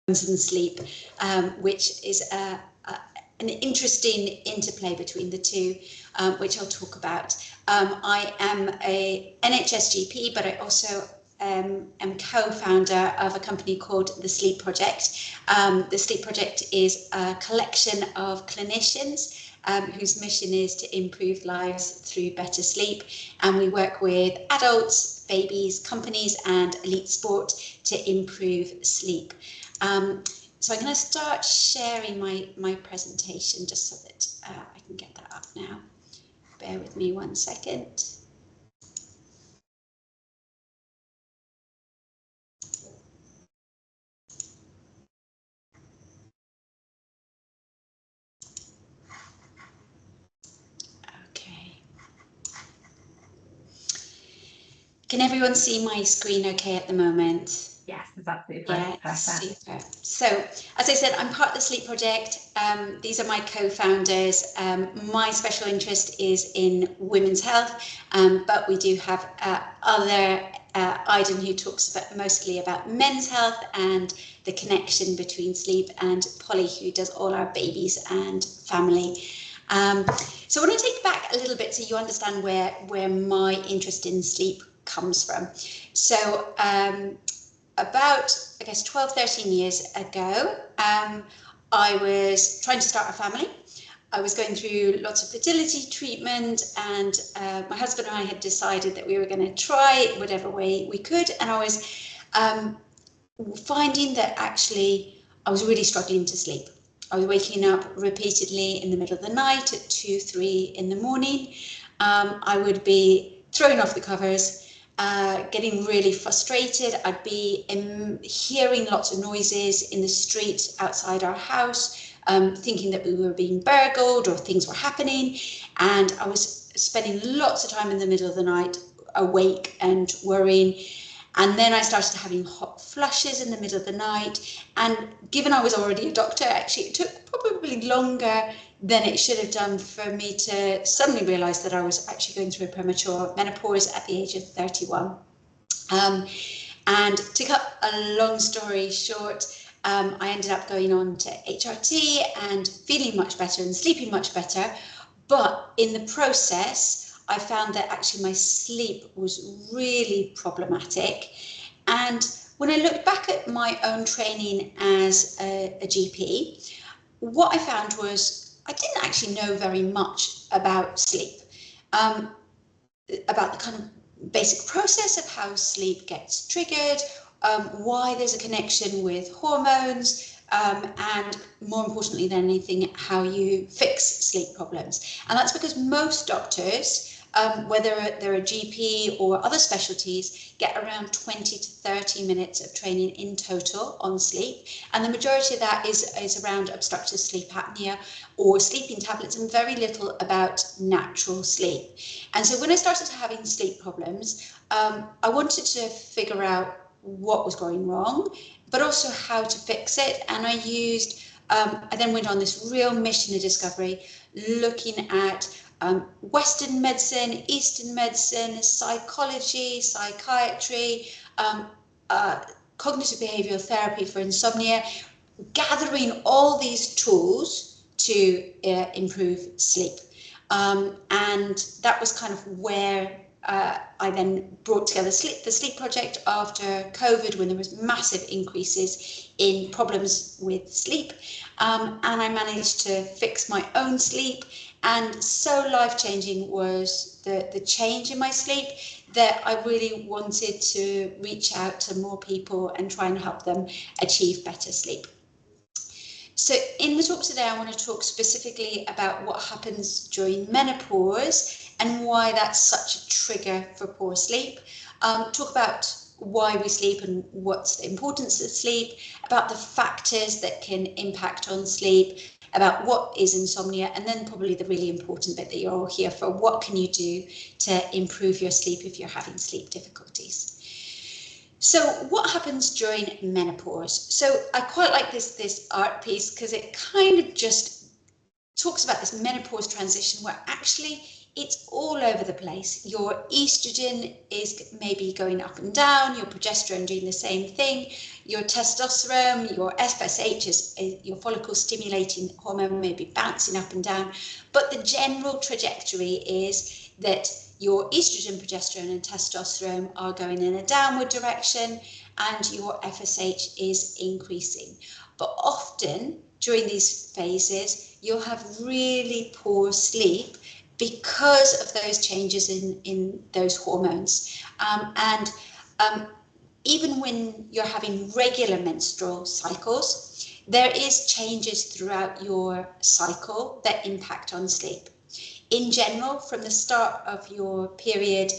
and sleep, which is an interesting interplay between the two, which I'll talk about. I am a NHS GP, but I also am co-founder of a company called The Sleep Project. The Sleep Project is a collection of clinicians whose mission is to improve lives through better sleep, and we work with adults, babies, companies and elite sport to improve sleep. So I'm going to start sharing my presentation just so that I can get that up now. Bear with me 1 second. Okay. Can everyone see my screen okay at the moment? Yes, that's absolutely fine. Yeah, Perfect. super. So, as I said, I'm part of the Sleep Project. These are my co-founders. My special interest is in women's health, but we do have other Iden who talks mostly about men's health and the connection between sleep, and Polly who does all our babies and family. So I want to take back a little bit so you understand where my interest in sleep comes from. So about, I guess, 12, 13 years ago, I was trying to start a family. I was going through lots of fertility treatment, and my husband and I had decided that we were going to try it whatever way we could. And I was finding that actually I was really struggling to sleep. I was waking up repeatedly in the middle of the night at 2, 3 in the morning. I would be throwing off the covers, getting really frustrated. I'd be hearing lots of noises in the street outside our house, thinking that we were being burgled or things were happening. And I was spending lots of time in the middle of the night awake and worrying. And then I started having hot flushes in the middle of the night. And given I was already a doctor, actually it took probably longer than it should have done for me to suddenly realise that I was actually going through a premature menopause at the age of 31. And to cut a long story short, I ended up going on to HRT and feeling much better and sleeping much better. But in the process, I found that actually my sleep was really problematic. And when I looked back at my own training as a GP, what I found was I didn't actually know very much about sleep, about the kind of basic process of how sleep gets triggered, why there's a connection with hormones, and more importantly than anything, how you fix sleep problems. And that's because most doctors, whether they're a GP or other specialties, get around 20 to 30 minutes of training in total on sleep. And the majority of that is around obstructive sleep apnea or sleeping tablets, and very little about natural sleep. And so when I started having sleep problems, I wanted to figure out what was going wrong, but also how to fix it. And I then went on this real mission of discovery, looking at Western medicine, Eastern medicine, psychology, psychiatry, cognitive behavioral therapy for insomnia, gathering all these tools to improve sleep. And that was kind of where I then brought together the Sleep Project after COVID, when there was massive increases in problems with sleep. And I managed to fix my own sleep. And so life-changing was the change in my sleep that I really wanted to reach out to more people and try and help them achieve better sleep. So in the talk today, I want to talk specifically about what happens during menopause and why that's such a trigger for poor sleep. Talk about why we sleep and what's the importance of sleep, about the factors that can impact on sleep, about what is insomnia, and then probably the really important bit that you're all here for: what can you do to improve your sleep if you're having sleep difficulties? So what happens during menopause? So I quite like this art piece because it kind of just talks about this menopause transition, where actually it's all over the place. Your estrogen is maybe going up and down, your progesterone doing the same thing, your testosterone, your FSH is your follicle stimulating hormone may be bouncing up and down, but the general trajectory is that your estrogen, progesterone and testosterone are going in a downward direction and your FSH is increasing. But often during these phases, you'll have really poor sleep because of those changes in those hormones. Even when you're having regular menstrual cycles, there is changes throughout your cycle that impact on sleep. In general, from the start of your period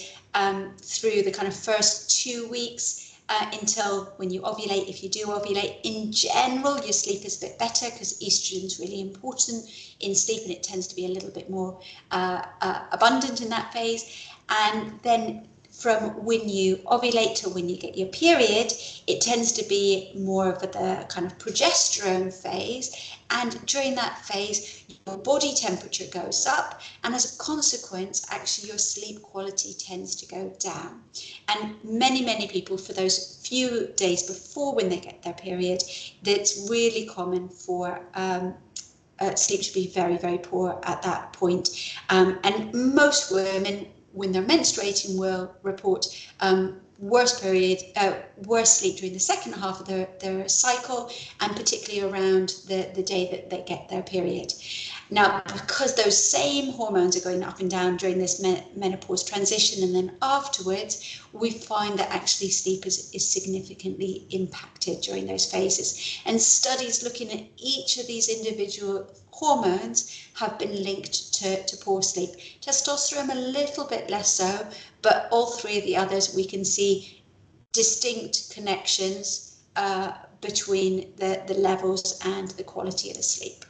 through the kind of first 2 weeks until when you ovulate, if you do ovulate, in general, your sleep is a bit better because estrogen is really important in sleep and it tends to be a little bit more abundant in that phase. And then from when you ovulate to when you get your period, it tends to be more of the kind of progesterone phase. And during that phase, your body temperature goes up, and as a consequence, actually your sleep quality tends to go down. And many people, for those few days before when they get their period, that's really common for sleep to be very poor at that point. And most women, when they're menstruating, will report worse sleep during the second half of their cycle, and particularly around the day that they get their period. Now, because those same hormones are going up and down during this menopause transition and then afterwards, we find that actually sleep is significantly impacted during those phases. And studies looking at each of these individual hormones have been linked to poor sleep. Testosterone a little bit less so, but all three of the others we can see distinct connections between the levels and the quality of the sleep.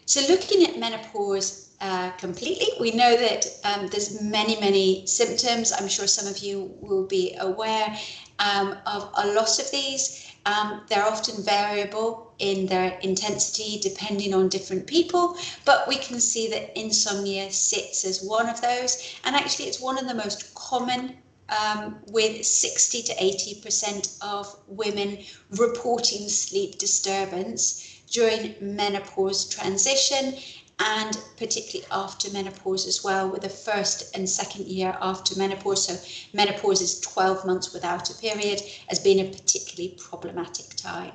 So looking at menopause completely, we know that there's many symptoms. I'm sure some of you will be aware of a lot of these. They're often variable in their intensity depending on different people, but we can see that insomnia sits as one of those, and actually it's one of the most common, with 60 to 80% of women reporting sleep disturbance during menopause transition, and particularly after menopause as well, with the first and second year after menopause. So menopause is 12 months without a period, as being a particularly problematic time.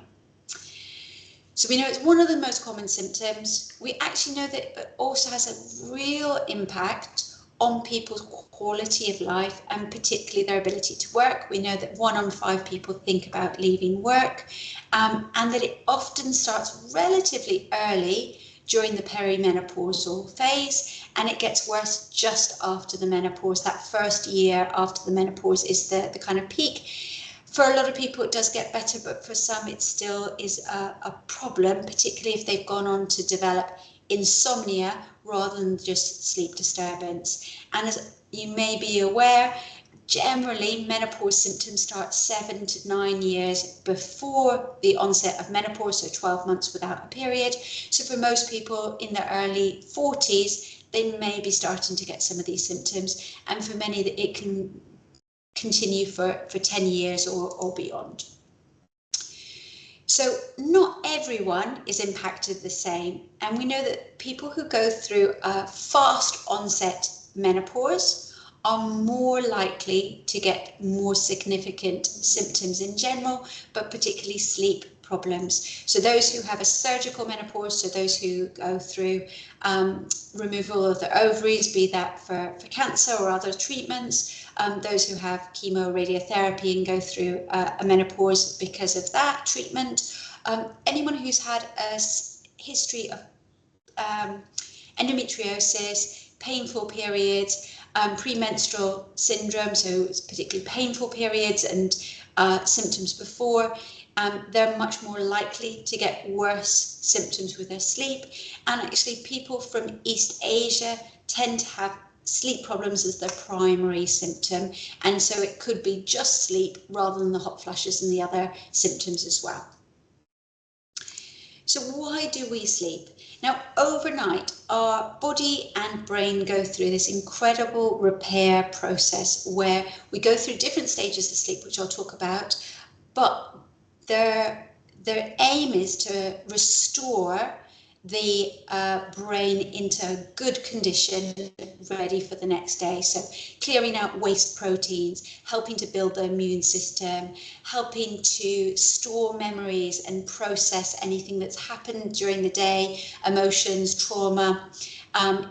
So we know it's one of the most common symptoms. We actually know that it also has a real impact on people's quality of life and particularly their ability to work. We know that 1 in 5 people think about leaving work, and that it often starts relatively early during the perimenopausal phase, and it gets worse just after the menopause. That first year after the menopause is the kind of peak. For a lot of people it does get better, but for some it still is a problem, particularly if they've gone on to develop insomnia rather than just sleep disturbance. And as you may be aware, generally menopause symptoms start 7 to 9 years before the onset of menopause, so 12 months without a period. So for most people in their early 40s, they may be starting to get some of these symptoms, and for many that it can continue for 10 years or beyond. So not everyone is impacted the same, and we know that people who go through a fast onset menopause are more likely to get more significant symptoms in general, but particularly sleep problems. So those who have a surgical menopause, so those who go through removal of their ovaries, be that for cancer or other treatments, those who have chemoradiotherapy and go through a menopause because of that treatment, anyone who's had a history of endometriosis, painful periods, premenstrual syndrome, so it's particularly painful periods and symptoms before, they're much more likely to get worse symptoms with their sleep. And actually people from East Asia tend to have sleep problems as their primary symptom, and so it could be just sleep rather than the hot flushes and the other symptoms as well. So why do we sleep? Now, overnight, our body and brain go through this incredible repair process where we go through different stages of sleep, which I'll talk about, but their aim is to restore the brain into good condition, ready for the next day. So clearing out waste proteins, helping to build the immune system, helping to store memories and process anything that's happened during the day, emotions, trauma.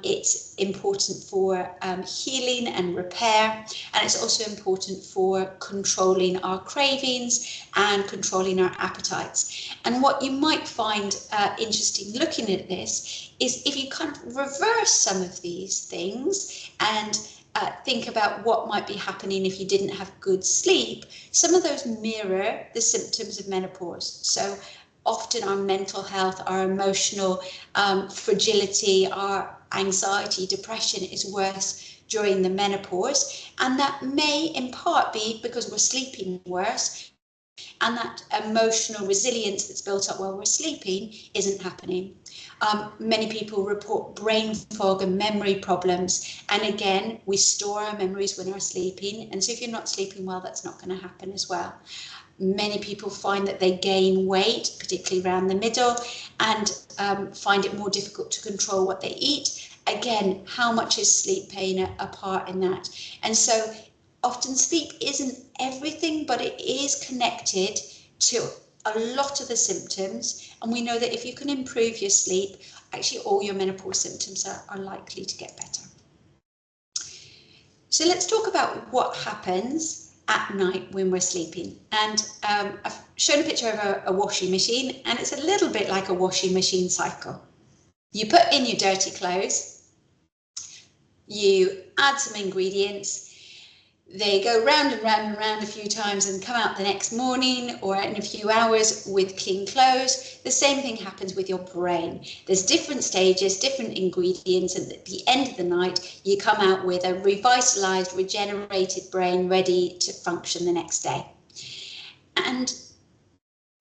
It's important for healing and repair, and it's also important for controlling our cravings and controlling our appetites. And what you might find interesting looking at this is if you kind of reverse some of these things and think about what might be happening if you didn't have good sleep, some of those mirror the symptoms of menopause. So often our mental health, our emotional fragility, our anxiety, depression is worse during the menopause, and that may in part be because we're sleeping worse, and that emotional resilience that's built up while we're sleeping isn't happening. Many people report brain fog and memory problems, and again, we store our memories when we're sleeping, and so if you're not sleeping well, that's not going to happen as well. Many people find that they gain weight, particularly around the middle, and find it more difficult to control what they eat. Again, how much is sleep playing a part in that? And so often sleep isn't everything, but it is connected to a lot of the symptoms. And we know that if you can improve your sleep, actually all your menopause symptoms are likely to get better. So let's talk about what happens at night when we're sleeping. And I've shown a picture of a washing machine, and it's a little bit like a washing machine cycle. You put in your dirty clothes, you add some ingredients, they go round and round and round a few times and come out the next morning or in a few hours with clean clothes. The same thing happens with your brain. There's different stages, different ingredients, and at the end of the night, you come out with a revitalized, regenerated brain ready to function the next day. And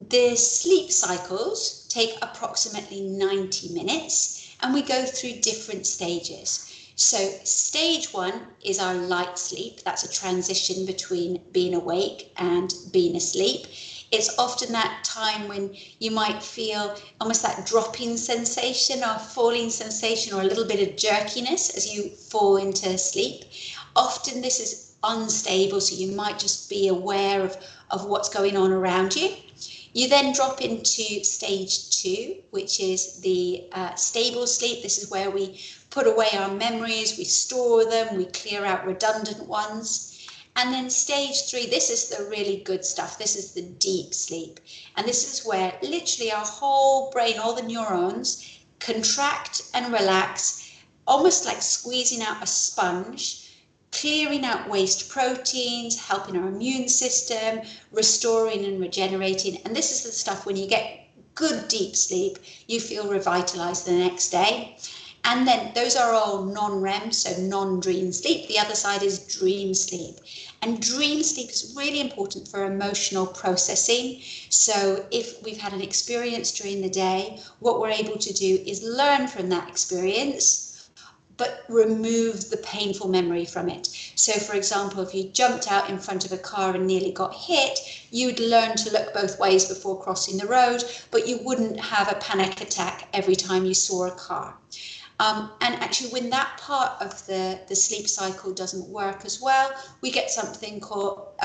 the sleep cycles take approximately 90 minutes, and we go through different stages. So stage 1 is our light sleep. That's a transition between being awake and being asleep. It's often that time when you might feel almost that dropping sensation or falling sensation or a little bit of jerkiness as you fall into sleep. Often this is unstable, so you might just be aware of what's going on around you. You then drop into stage 2, which is the stable sleep. This is where we put away our memories, we store them, we clear out redundant ones. And then stage 3, this is the really good stuff. This is the deep sleep. And this is where literally our whole brain, all the neurons, contract and relax, almost like squeezing out a sponge, clearing out waste proteins, helping our immune system, restoring and regenerating. And this is the stuff when you get good deep sleep, you feel revitalized the next day. And then those are all non-REM, so non-dream sleep. The other side is dream sleep. And dream sleep is really important for emotional processing. So if we've had an experience during the day, what we're able to do is learn from that experience, but remove the painful memory from it. So for example, if you jumped out in front of a car and nearly got hit, you'd learn to look both ways before crossing the road, but you wouldn't have a panic attack every time you saw a car. And actually, when that part of the sleep cycle doesn't work as well, we get something called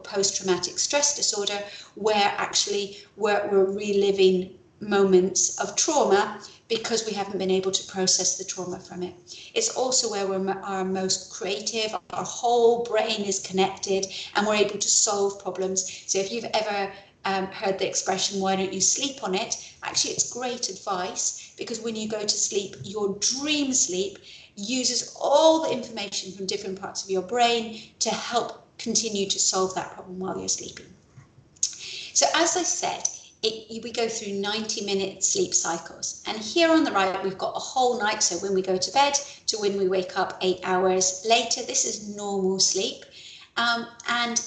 post-traumatic stress disorder, where actually we're reliving moments of trauma because we haven't been able to process the trauma from it. It's also where we're our most creative, our whole brain is connected, and we're able to solve problems. So if you've ever heard the expression, why don't you sleep on it? Actually, it's great advice, because when you go to sleep, your dream sleep uses all the information from different parts of your brain to help continue to solve that problem while you're sleeping. So as I said, we go through 90-minute sleep cycles. And here on the right, we've got a whole night. So when we go to bed to when we wake up 8 hours later, this is normal sleep. And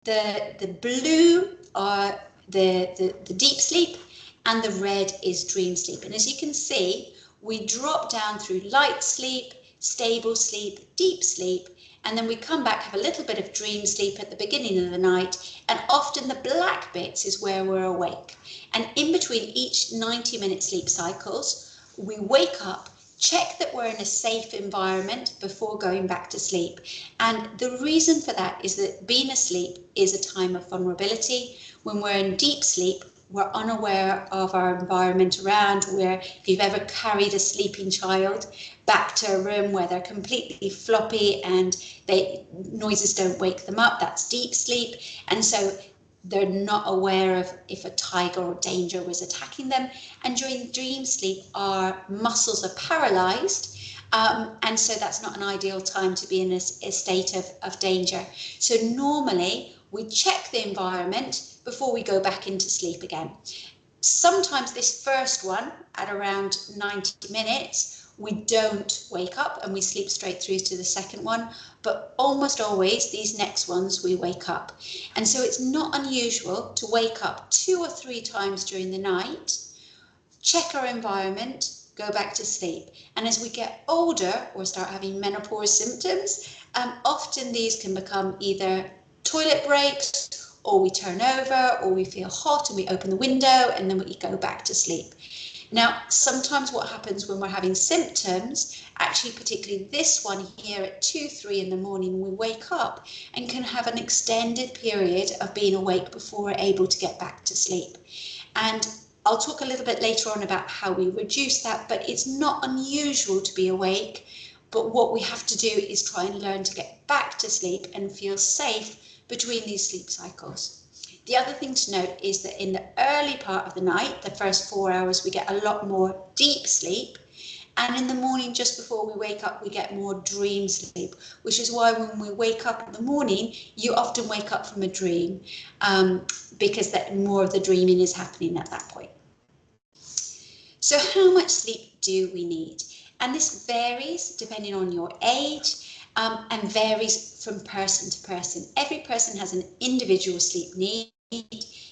the blue are the deep sleep, and the red is dream sleep. And as you can see, we drop down through light sleep, stable sleep, deep sleep, and then we come back, have a little bit of dream sleep at the beginning of the night, and often the black bits is where we're awake. And in between each 90-minute sleep cycles, we wake up, check that we're in a safe environment before going back to sleep. And the reason for that is that being asleep is a time of vulnerability. When we're in deep sleep, we're unaware of our environment around, where if you've ever carried a sleeping child back to a room where they're completely floppy and noises don't wake them up, that's deep sleep. And so they're not aware of if a tiger or danger was attacking them. And during dream sleep, our muscles are paralyzed. And so that's not an ideal time to be in a state of danger. So normally we check the environment before we go back into sleep again. Sometimes this first one at around 90 minutes, we don't wake up and we sleep straight through to the second one, but almost always these next ones we wake up. And so it's not unusual to wake up 2 or 3 times during the night, check our environment, go back to sleep. And as we get older or start having menopause symptoms, often these can become either toilet breaks, or we turn over, or we feel hot and we open the window and then we go back to sleep. Now, sometimes what happens when we're having symptoms, actually particularly this one here at 2, 3 in the morning, we wake up and can have an extended period of being awake before we're able to get back to sleep. And I'll talk a little bit later on about how we reduce that, but it's not unusual to be awake. But what we have to do is try and learn to get back to sleep and feel safe between these sleep cycles. The other thing to note is that in the early part of the night, the first 4 hours, we get a lot more deep sleep. And in the morning, just before we wake up, we get more dream sleep, which is why when we wake up in the morning, you often wake up from a dream because that more of the dreaming is happening at that point. So how much sleep do we need? And this varies depending on your age. And varies from person to person. Every person has an individual sleep need.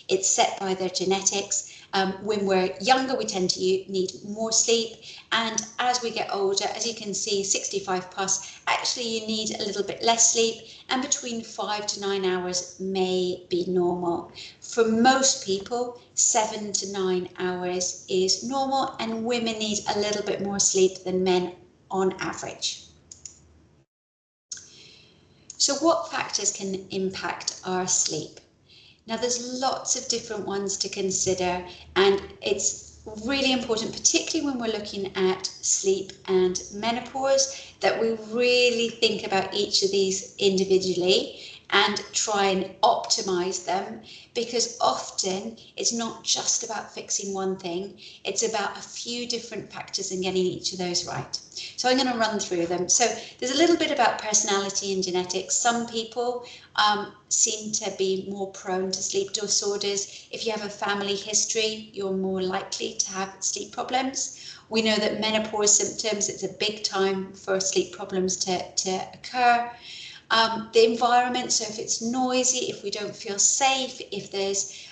It's set by their genetics. When we're younger, we tend to need more sleep. And as we get older, as you can see, 65 plus, actually you need a little bit less sleep. And between 5 to 9 hours may be normal. For most people, 7 to 9 hours is normal. And women need a little bit more sleep than men on average. So what factors can impact our sleep? Now there's lots of different ones to consider, and it's really important, particularly when we're looking at sleep and menopause, that we really think about each of these individually and try and optimize them, because often it's not just about fixing one thing, it's about a few different factors and getting each of those right. So I'm going to run through them. So there's a little bit about personality and genetics. Some people seem to be more prone to sleep disorders. If you have a family history, you're more likely to have sleep problems. We know that menopause symptoms, it's a big time for sleep problems to occur. The environment, so if it's noisy, if we don't feel safe, if there's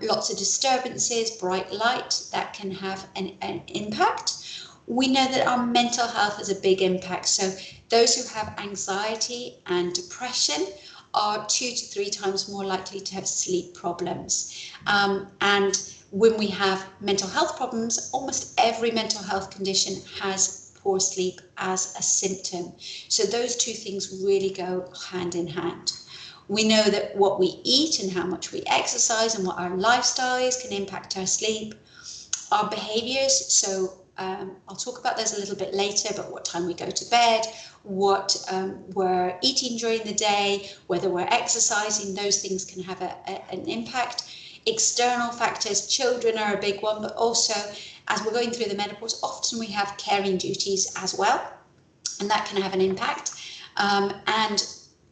lots of disturbances, bright light, that can have an impact. We know that our mental health has a big impact. So those who have anxiety and depression are 2 to 3 times more likely to have sleep problems. And when we have mental health problems, almost every mental health condition has poor sleep as a symptom. So those two things really go hand in hand. We know that what we eat and how much we exercise and what our lifestyle is can impact our sleep. Our behaviors, so I'll talk about those a little bit later, but what time we go to bed, what we're eating during the day, whether we're exercising, those things can have an impact. External factors, children are a big one, but also as we're going through the menopause, often we have caring duties as well, and that can have an impact. And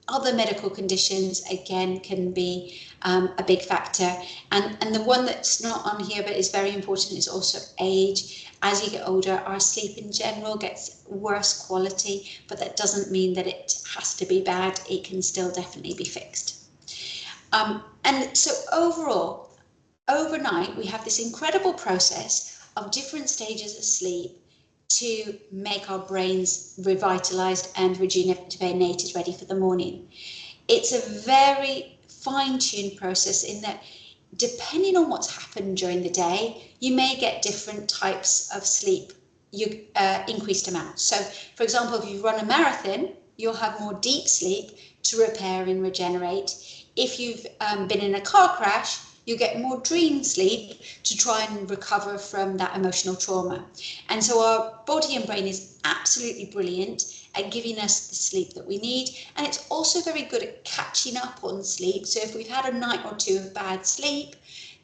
other medical conditions, again, can be a big factor. And the one that's not on here but is very important is also age. As you get older, our sleep in general gets worse quality, but that doesn't mean that it has to be bad. It can still definitely be fixed. And so overall, overnight, we have this incredible process of different stages of sleep to make our brains revitalized and rejuvenated, ready for the morning. It's a very fine-tuned process in that, depending on what's happened during the day, you may get different types of sleep, increased amounts. So, for example, if you run a marathon, you'll have more deep sleep to repair and regenerate. If you've been in a car crash, you get more dream sleep to try and recover from that emotional trauma. And so our body and brain is absolutely brilliant at giving us the sleep that we need. And it's also very good at catching up on sleep. So if we've had a night or two of bad sleep,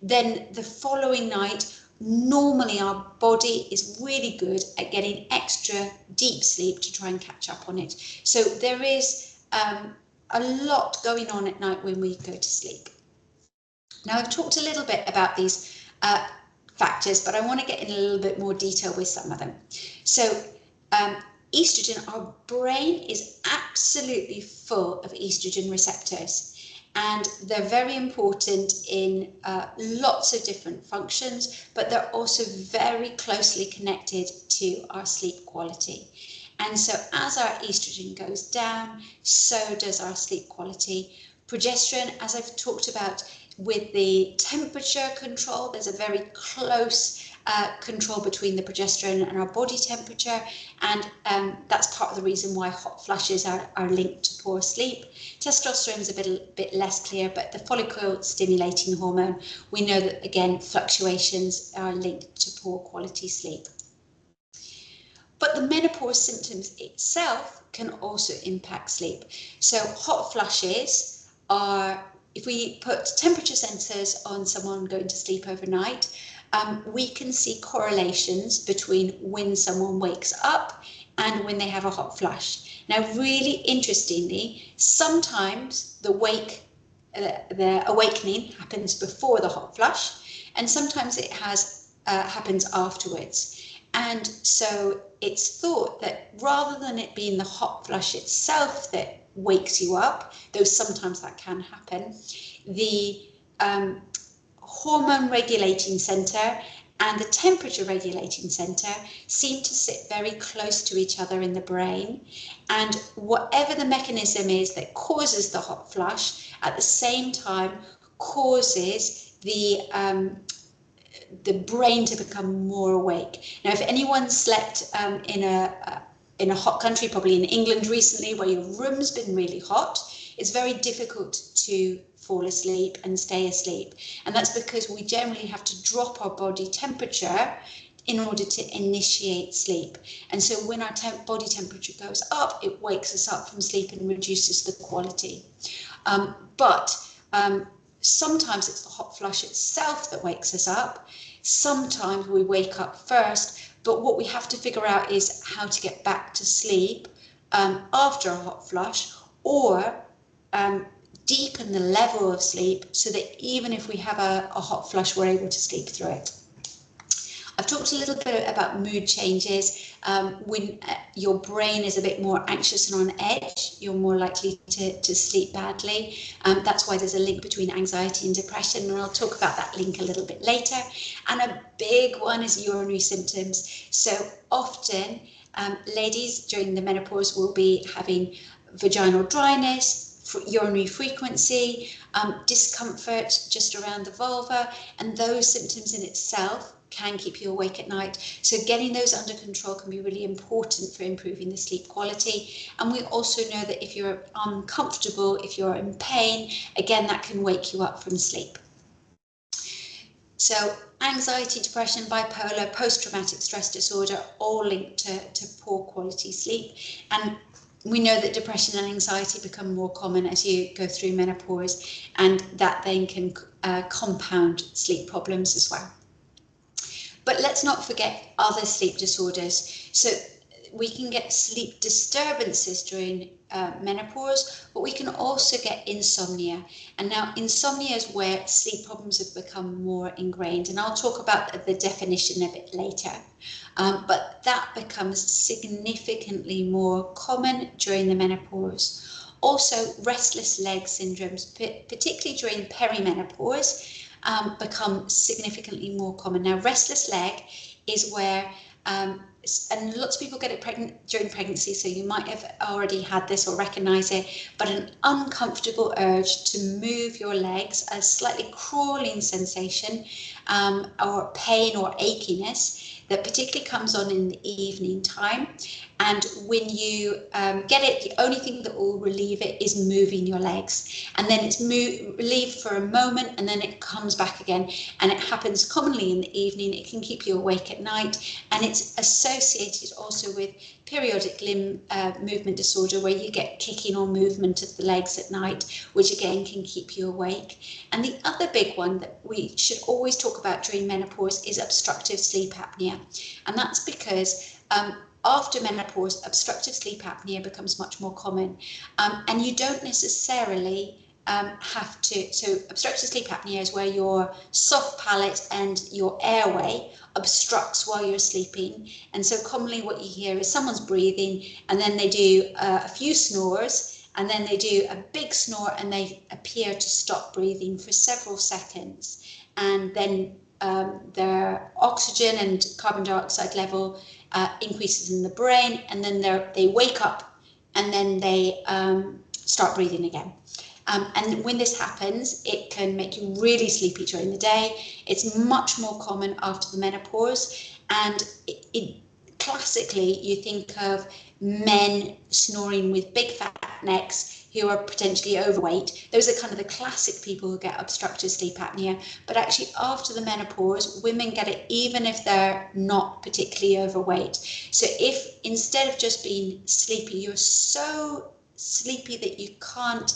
then the following night, normally our body is really good at getting extra deep sleep to try and catch up on it. So there is a lot going on at night when we go to sleep. Now, I've talked a little bit about these factors, but I want to get in a little bit more detail with some of them. So estrogen, our brain is absolutely full of estrogen receptors, and they're very important in lots of different functions, but they're also very closely connected to our sleep quality. And so as our estrogen goes down, so does our sleep quality. Progesterone, as I've talked about, with the temperature control, there's a very close control between the progesterone and our body temperature, and that's part of the reason why hot flushes are linked to poor sleep. Testosterone is a bit less clear, but the follicle stimulating hormone, we know that, again, fluctuations are linked to poor quality sleep. But the menopause symptoms itself can also impact sleep. So hot flushes are, if we put temperature sensors on someone going to sleep overnight, we can see correlations between when someone wakes up and when they have a hot flush. Now, really interestingly, sometimes the awakening happens before the hot flush, and sometimes it happens afterwards. And so it's thought that rather than it being the hot flush itself that wakes you up, though sometimes that can happen, the hormone regulating center and the temperature regulating center seem to sit very close to each other in the brain, and whatever the mechanism is that causes the hot flush at the same time causes the brain to become more awake. Now, if anyone slept in a hot country, probably in England recently, where your room's been really hot, it's very difficult to fall asleep and stay asleep. And that's because we generally have to drop our body temperature in order to initiate sleep. And so when our body temperature goes up, it wakes us up from sleep and reduces the quality. But sometimes it's the hot flush itself that wakes us up. Sometimes we wake up first, but what we have to figure out is how to get back to sleep after a hot flush, or deepen the level of sleep so that even if we have a hot flush, we're able to sleep through it. I've talked a little bit about mood changes. When your brain is a bit more anxious and on edge, you're more likely to sleep badly. That's why there's a link between anxiety and depression, and I'll talk about that link a little bit later. And a big one is urinary symptoms. So often ladies during the menopause will be having vaginal dryness, urinary frequency, discomfort just around the vulva, and those symptoms in itself can keep you awake at night. So getting those under control can be really important for improving the sleep quality. And we also know that if you're uncomfortable, if you're in pain, again, that can wake you up from sleep. So anxiety, depression, bipolar, post-traumatic stress disorder, all linked to poor quality sleep. And we know that depression and anxiety become more common as you go through menopause, and that then can compound sleep problems as well. But let's not forget other sleep disorders. So we can get sleep disturbances during menopause, but we can also get insomnia. And now insomnia is where sleep problems have become more ingrained. And I'll talk about the definition a bit later. But that becomes significantly more common during the menopause. Also, restless leg syndromes, particularly during perimenopause, become significantly more common. Now, restless leg is where, and lots of people get it during pregnancy, so you might have already had this or recognize it, but an uncomfortable urge to move your legs, a slightly crawling sensation, or pain or achiness that particularly comes on in the evening time. And when you get it, the only thing that will relieve it is moving your legs. And then it's relieved for a moment and then it comes back again. And it happens commonly in the evening. It can keep you awake at night. And it's associated also with periodic limb movement disorder, where you get kicking or movement of the legs at night, which again can keep you awake. And the other big one that we should always talk about during menopause is obstructive sleep apnea. And that's because after menopause, obstructive sleep apnea becomes much more common, and you don't necessarily have to. So obstructive sleep apnea is where your soft palate and your airway obstructs while you're sleeping. And so commonly what you hear is someone's breathing and then they do a few snores and then they do a big snore and they appear to stop breathing for several seconds. And then their oxygen and carbon dioxide level increases in the brain, and then they wake up and then they start breathing again. And when this happens, it can make you really sleepy during the day. It's much more common after the menopause, and classically you think of men snoring with big fat necks who are potentially overweight. Those are kind of the classic people who get obstructive sleep apnea. But actually after the menopause, women get it even if they're not particularly overweight. So if instead of just being sleepy, you're so sleepy that you can't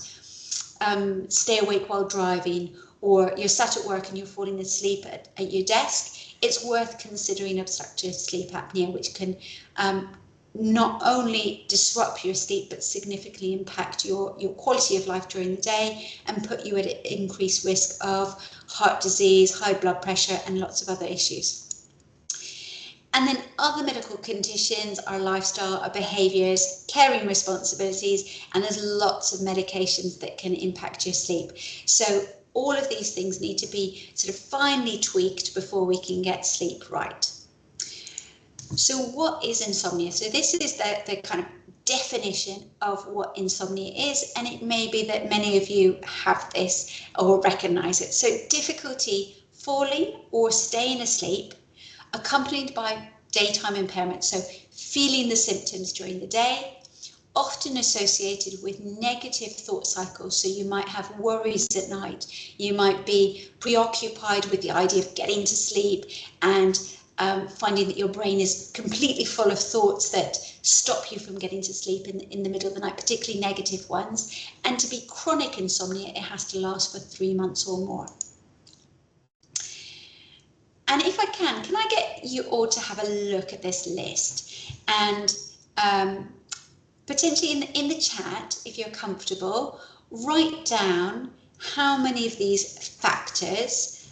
stay awake while driving, or you're sat at work and you're falling asleep at your desk, it's worth considering obstructive sleep apnea, which can not only disrupt your sleep but significantly impact your quality of life during the day and put you at increased risk of heart disease, high blood pressure and lots of other issues. And then other medical conditions are lifestyle, are behaviours, caring responsibilities, and there's lots of medications that can impact your sleep. So all of these things need to be sort of finely tweaked before we can get sleep right. So what is insomnia? So this is the kind of definition of what insomnia is, and it may be that many of you have this or recognise it. So difficulty falling or staying asleep, accompanied by daytime impairment, so feeling the symptoms during the day, often associated with negative thought cycles. So you might have worries at night, you might be preoccupied with the idea of getting to sleep and finding that your brain is completely full of thoughts that stop you from getting to sleep in the middle of the night, particularly negative ones. And to be chronic insomnia, it has to last for 3 months or more. And if I can I get you all to have a look at this list, and potentially in the chat, if you're comfortable, write down how many of these factors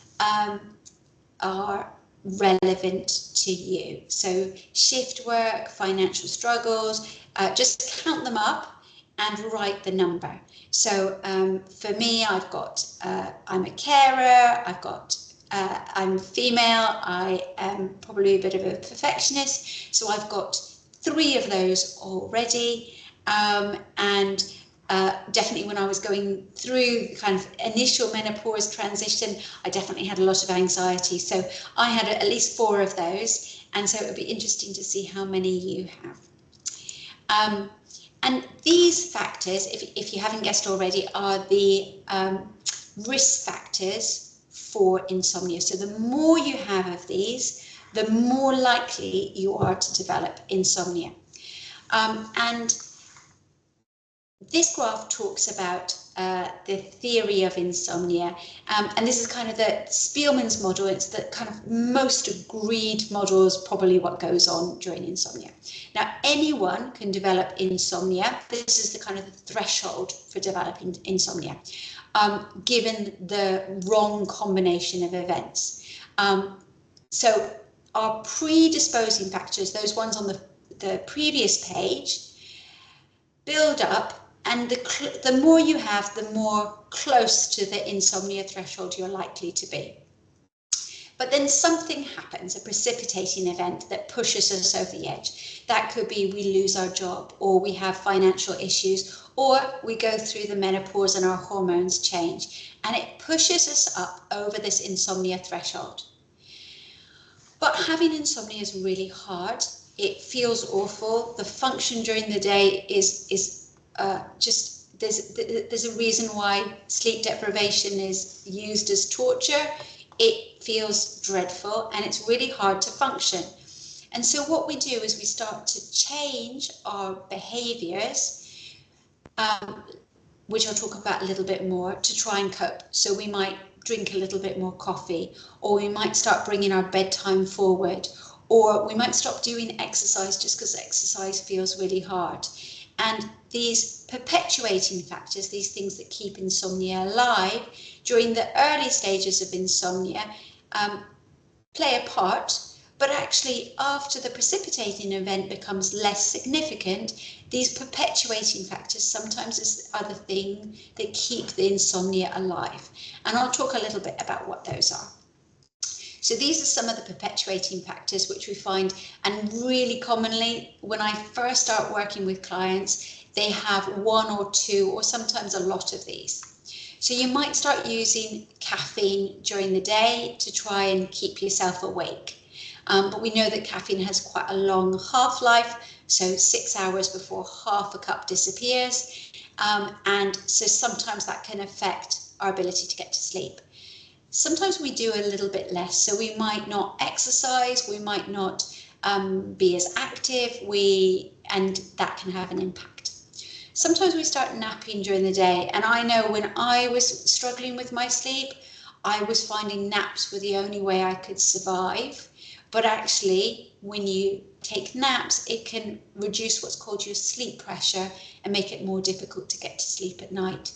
are relevant to you. So shift work, financial struggles, just count them up and write the number. So for me, I've got, I'm a carer, I'm female, I am probably a bit of a perfectionist, so I've got 3 of those already, and definitely when I was going through kind of initial menopause transition, I definitely had a lot of anxiety, so I had at least 4 of those, and so it would be interesting to see how many you have. And these factors, if you haven't guessed already, are the risk factors for insomnia. So the more you have of these, the more likely you are to develop insomnia. And this graph talks about the theory of insomnia, and this is kind of the Spielman's model. It's the kind of most agreed model is probably what goes on during insomnia. Now, anyone can develop insomnia. This is the kind of the threshold for developing insomnia, given the wrong combination of events. So our predisposing factors, those ones on the previous page, build up And the more you have, the more close to the insomnia threshold you're likely to be. But then something happens, a precipitating event that pushes us over the edge. That could be we lose our job, or we have financial issues, or we go through the menopause and our hormones change, and it pushes us up over this insomnia threshold. But having insomnia is really hard. It feels awful. The function during the day is just, there's a reason why sleep deprivation is used as torture. It feels dreadful and it's really hard to function. And so what we do is we start to change our behaviors, which I'll talk about a little bit more, to try and cope. So we might drink a little bit more coffee, or we might start bringing our bedtime forward, or we might stop doing exercise just because exercise feels really hard. And these perpetuating factors, these things that keep insomnia alive during the early stages of insomnia, play a part. But actually, after the precipitating event becomes less significant, these perpetuating factors sometimes are the thing that keep the insomnia alive. And I'll talk a little bit about what those are. So these are some of the perpetuating factors which we find, and really commonly when I first start working with clients, they have one or two or sometimes a lot of these. So you might start using caffeine during the day to try and keep yourself awake. But we know that caffeine has quite a long half-life, so 6 hours before half a cup disappears. And so sometimes that can affect our ability to get to sleep. Sometimes we do a little bit less, so we might not exercise, we might not be as active, and that can have an impact. Sometimes we start napping during the day, and I know when I was struggling with my sleep, I was finding naps were the only way I could survive. But actually, when you take naps, it can reduce what's called your sleep pressure and make it more difficult to get to sleep at night.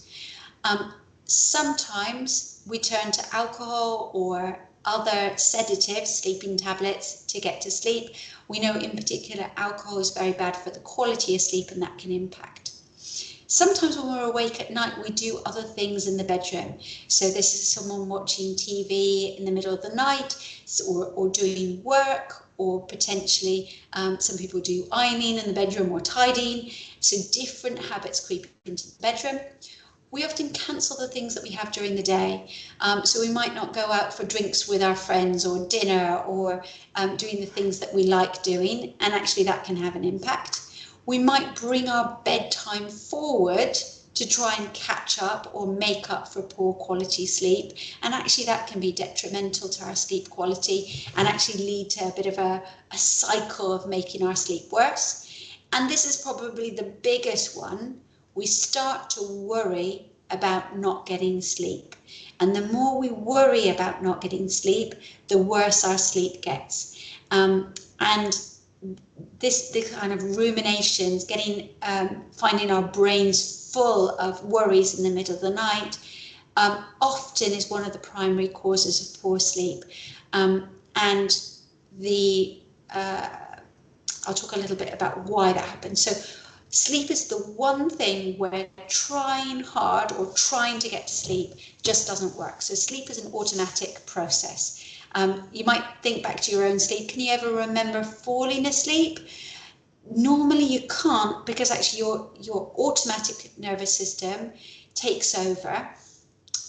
Sometimes we turn to alcohol or other sedatives, sleeping tablets, to get to sleep. We know in particular alcohol is very bad for the quality of sleep, and that can impact. Sometimes when we're awake at night, we do other things in the bedroom. So this is someone watching TV in the middle of the night, or doing work, or potentially some people do ironing in the bedroom or tidying. So different habits creep into the bedroom. We often cancel the things that we have during the day. So we might not go out for drinks with our friends or dinner, or doing the things that we like doing, and actually that can have an impact. We might bring our bedtime forward to try and catch up or make up for poor quality sleep, and actually that can be detrimental to our sleep quality and actually lead to a bit of a cycle of making our sleep worse. And this is probably the biggest one. We start to worry about not getting sleep. And the more we worry about not getting sleep, the worse our sleep gets. And this kind of ruminations, finding our brains full of worries in the middle of the night, often is one of the primary causes of poor sleep. And I'll talk a little bit about why that happens. So sleep is the one thing where trying hard or trying to get to sleep just doesn't work. So sleep is an automatic process. You might think back to your own sleep. Can you ever remember falling asleep? Normally you can't, because actually your automatic nervous system takes over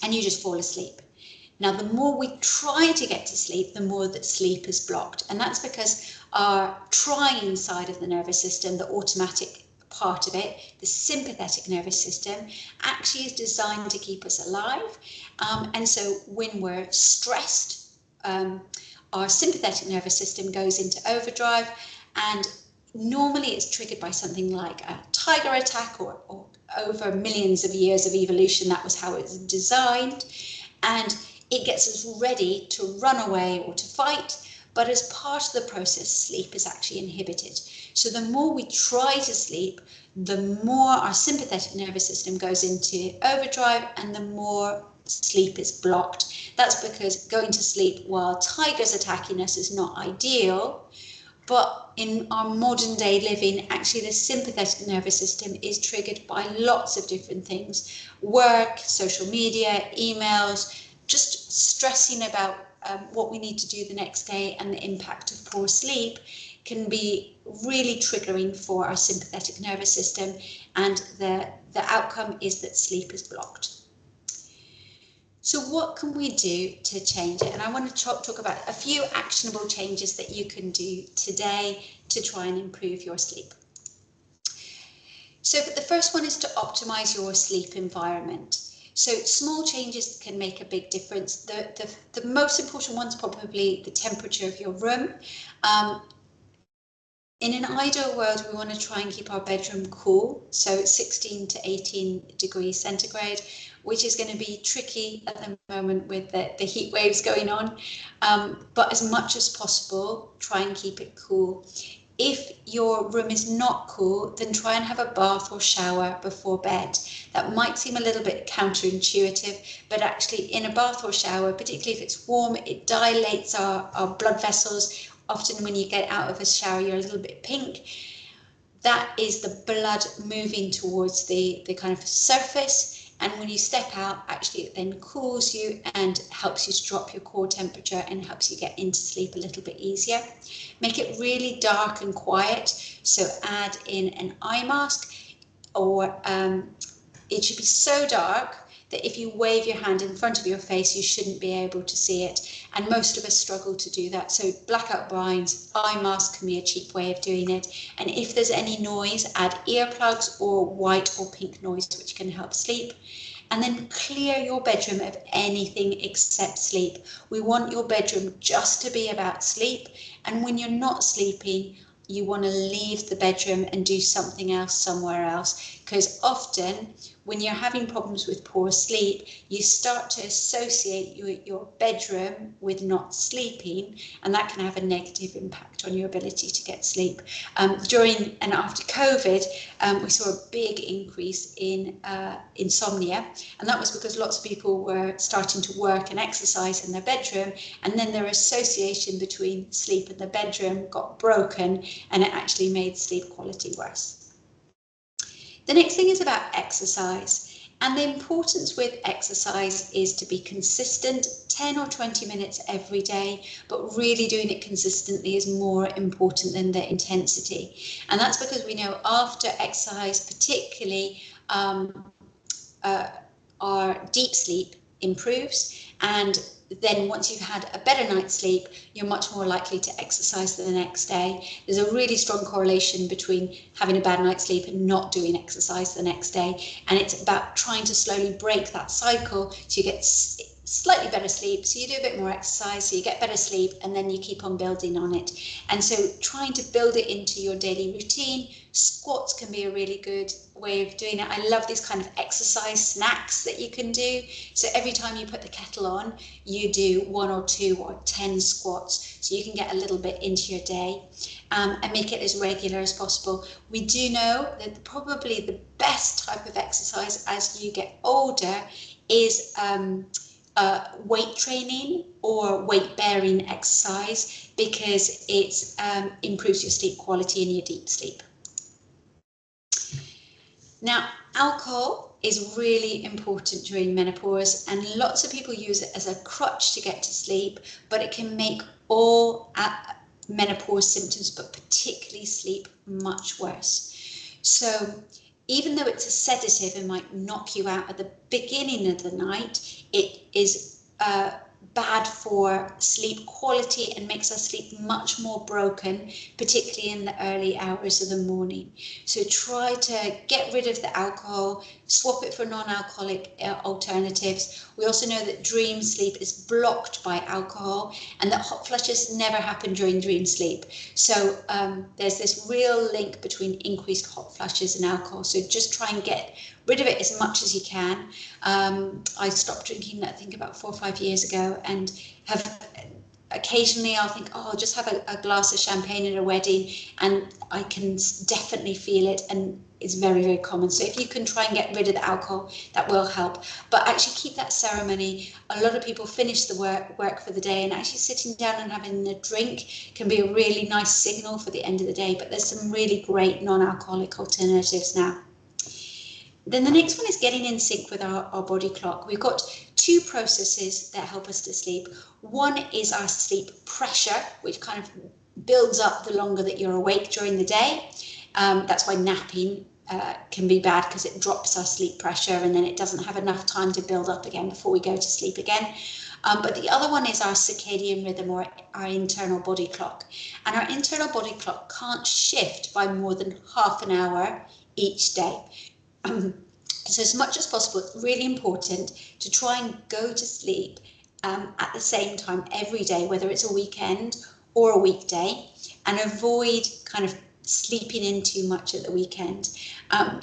and you just fall asleep. Now, the more we try to get to sleep, the more that sleep is blocked. And that's because our trying side of the nervous system, the automatic part of it, the sympathetic nervous system, actually is designed to keep us alive. And so when we're stressed, our sympathetic nervous system goes into overdrive, and normally it's triggered by something like a tiger attack, or over millions of years of evolution, that was how it was designed. And it gets us ready to run away or to fight, but as part of the process, sleep is actually inhibited. So the more we try to sleep, the more our sympathetic nervous system goes into overdrive and the more sleep is blocked. That's because going to sleep while tigers attacking us is not ideal. But in our modern day living, actually the sympathetic nervous system is triggered by lots of different things. Work, social media, emails, just stressing about what we need to do the next day, and the impact of poor sleep can be really triggering for our sympathetic nervous system, and the outcome is that sleep is blocked. So what can we do to change it? And I want to talk about a few actionable changes that you can do today to try and improve your sleep. So the first one is to optimize your sleep environment. So small changes can make a big difference. The most important one's probably the temperature of your room. In an ideal world, we want to try and keep our bedroom cool, so 16 to 18 degrees centigrade, which is going to be tricky at the moment with the heat waves going on. But as much as possible, try and keep it cool. If your room is not cool, then try and have a bath or shower before bed. That might seem a little bit counterintuitive, but actually in a bath or shower, particularly if it's warm, it dilates our blood vessels. Often when you get out of a shower, you're a little bit pink. That is the blood moving towards the kind of surface. And when you step out, actually it then cools you and helps you to drop your core temperature and helps you get into sleep a little bit easier. Make it really dark and quiet. So add in an eye mask, or it should be so dark that if you wave your hand in front of your face, you shouldn't be able to see it. And most of us struggle to do that. So blackout blinds, eye mask can be a cheap way of doing it. And if there's any noise, add earplugs or white or pink noise, which can help sleep. And then clear your bedroom of anything except sleep. We want your bedroom just to be about sleep. And when you're not sleeping, you want to leave the bedroom and do something else somewhere else, because often when you're having problems with poor sleep, you start to associate your bedroom with not sleeping, and that can have a negative impact on your ability to get sleep. During and after COVID, we saw a big increase in insomnia, and that was because lots of people were starting to work and exercise in their bedroom, and then their association between sleep and the bedroom got broken, and it actually made sleep quality worse. The next thing is about exercise, and the importance with exercise is to be consistent, 10 or 20 minutes every day, but really doing it consistently is more important than the intensity. And that's because we know after exercise, particularly our deep sleep improves, and then once you've had a better night's sleep, you're much more likely to exercise the next day. There's a really strong correlation between having a bad night's sleep and not doing exercise the next day. And it's about trying to slowly break that cycle so you get slightly better sleep, so you do a bit more exercise, so you get better sleep, and then you keep on building on it. And so trying to build it into your daily routine. Squats can be a really good way of doing it. I love these kind of exercise snacks that you can do. So every time you put the kettle on, you do 1 or 2 or 10 squats, so you can get a little bit into your day, and make it as regular as possible. We do know that probably the best type of exercise as you get older is weight training or weight bearing exercise, because it improves your sleep quality and your deep sleep. Now, alcohol is really important during menopause, and lots of people use it as a crutch to get to sleep, but it can make all menopause symptoms, but particularly sleep, much worse. So even though it's a sedative and might knock you out at the beginning of the night, it is bad for sleep quality and makes our sleep much more broken, particularly in the early hours of the morning. So try to get rid of the alcohol, swap it for non-alcoholic alternatives. We also know that dream sleep is blocked by alcohol, and that hot flushes never happen during dream sleep. So there's this real link between increased hot flushes and alcohol. So just try and get rid of it as much as you can. I stopped drinking, I think, about 4 or 5 years ago, and have occasionally I'll think, oh, I'll just have a glass of champagne at a wedding, and I can definitely feel it, and it's very, very common. So if you can try and get rid of the alcohol, that will help. But actually keep that ceremony. A lot of people finish the work for the day, and actually sitting down and having a drink can be a really nice signal for the end of the day. But there's some really great non-alcoholic alternatives now. Then the next one is getting in sync with our body clock. We've got two processes that help us to sleep. One is our sleep pressure, which kind of builds up the longer that you're awake during the day. That's why napping can be bad, because it drops our sleep pressure and then it doesn't have enough time to build up again before we go to sleep again. But the other one is our circadian rhythm, or our internal body clock. And our internal body clock can't shift by more than half an hour each day. So as much as possible, it's really important to try and go to sleep at the same time every day, whether it's a weekend or a weekday, and avoid kind of sleeping in too much at the weekend.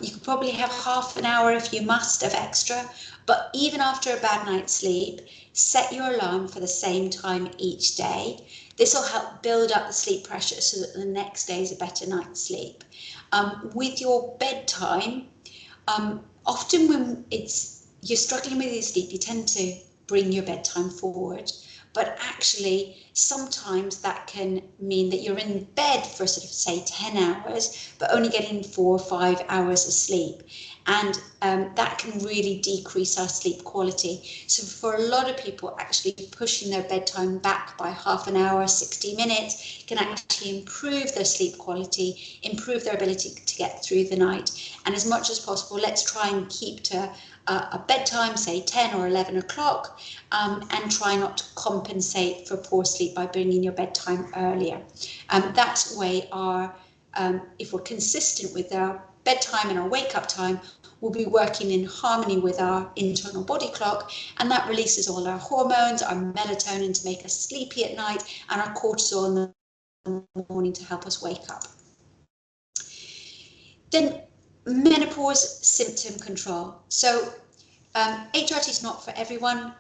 You could probably have half an hour if you must of extra, but even after a bad night's sleep, set your alarm for the same time each day. This will help build up the sleep pressure so that the next day is a better night's sleep. With your bedtime, often when you're struggling with your sleep, you tend to bring your bedtime forward, but actually sometimes that can mean that you're in bed for sort of say 10 hours, but only getting 4 or 5 hours of sleep. And that can really decrease our sleep quality. So for a lot of people, actually pushing their bedtime back by half an hour, 60 minutes, can actually improve their sleep quality, improve their ability to get through the night. And as much as possible, let's try and keep to a bedtime, say 10 or 11 o'clock, and try not to compensate for poor sleep by bringing your bedtime earlier. That's way if we're consistent with our bedtime and our wake-up time, we'll be working in harmony with our internal body clock, and that releases all our hormones, our melatonin to make us sleepy at night, and our cortisol in the morning to help us wake up. Then menopause symptom control. So HRT is not for everyone.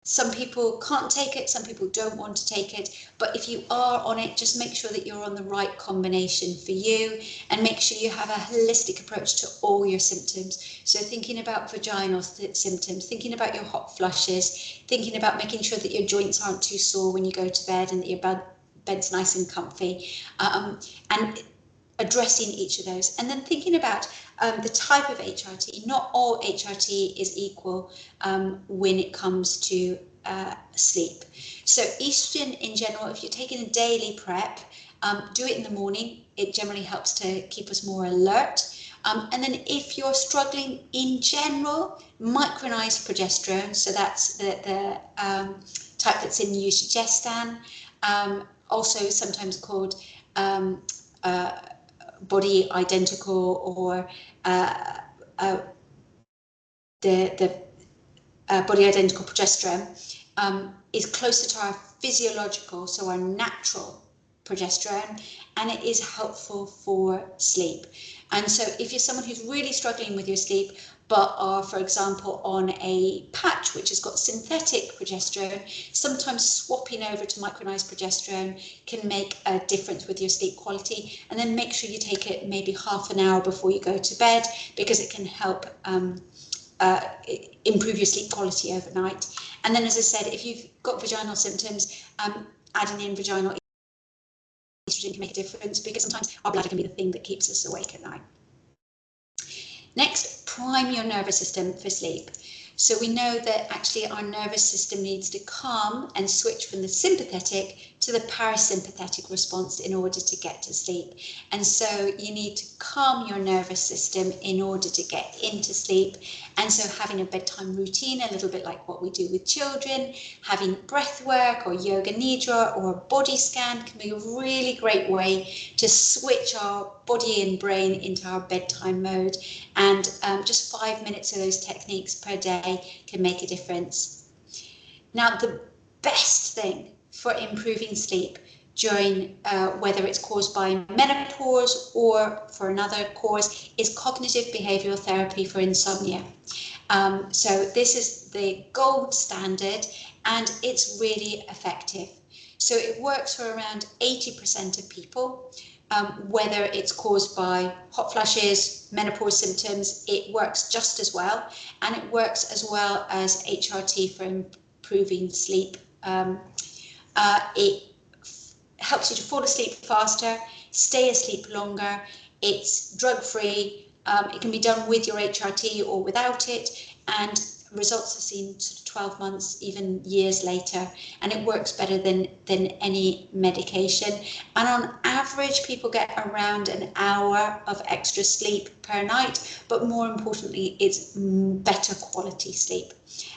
Some people can't take it, some people don't want to take it, but if you are on it, just make sure that you're on the right combination for you, and make sure you have a holistic approach to all your symptoms. So thinking about vaginal symptoms, thinking about your hot flushes, thinking about making sure that your joints aren't too sore when you go to bed and that your bed's nice and comfy, and addressing each of those. And then thinking about the type of HRT. Not all HRT is equal when it comes to sleep. So estrogen in general, if you're taking a daily prep, do it in the morning. It generally helps to keep us more alert. And then if you're struggling in general, micronized progesterone, so that's the type that's in Usugestan, also sometimes called body identical, or the body identical progesterone, is closer to our physiological, so our natural progesterone, and it is helpful for sleep. And so if you're someone who's really struggling with your sleep, but are, for example, on a patch which has got synthetic progesterone, sometimes swapping over to micronized progesterone can make a difference with your sleep quality. And then make sure you take it maybe half an hour before you go to bed, because it can help improve your sleep quality overnight. And then, as I said, if you've got vaginal symptoms, adding in vaginal estrogen can make a difference, because sometimes our bladder can be the thing that keeps us awake at night. Next, prime your nervous system for sleep. So we know that actually our nervous system needs to calm and switch from the sympathetic to the parasympathetic response in order to get to sleep. And so you need to calm your nervous system in order to get into sleep. And so having a bedtime routine, a little bit like what we do with children, having breath work or yoga nidra or a body scan can be a really great way to switch our body and brain into our bedtime mode. And just 5 minutes of those techniques per day can make a difference. Now, the best thing for improving sleep during whether it's caused by menopause or for another cause is cognitive behavioral therapy for insomnia. So this is the gold standard, and it's really effective. So it works for around 80% of people, whether it's caused by hot flushes, menopause symptoms, it works just as well, and it works as well as HRT for improving sleep. It helps you to fall asleep faster, stay asleep longer. It's drug-free. It can be done with your HRT or without it, and results are seen sort of 12 months, even years later, and it works better than any medication. And on average, people get around an hour of extra sleep per night, but more importantly, it's better quality sleep.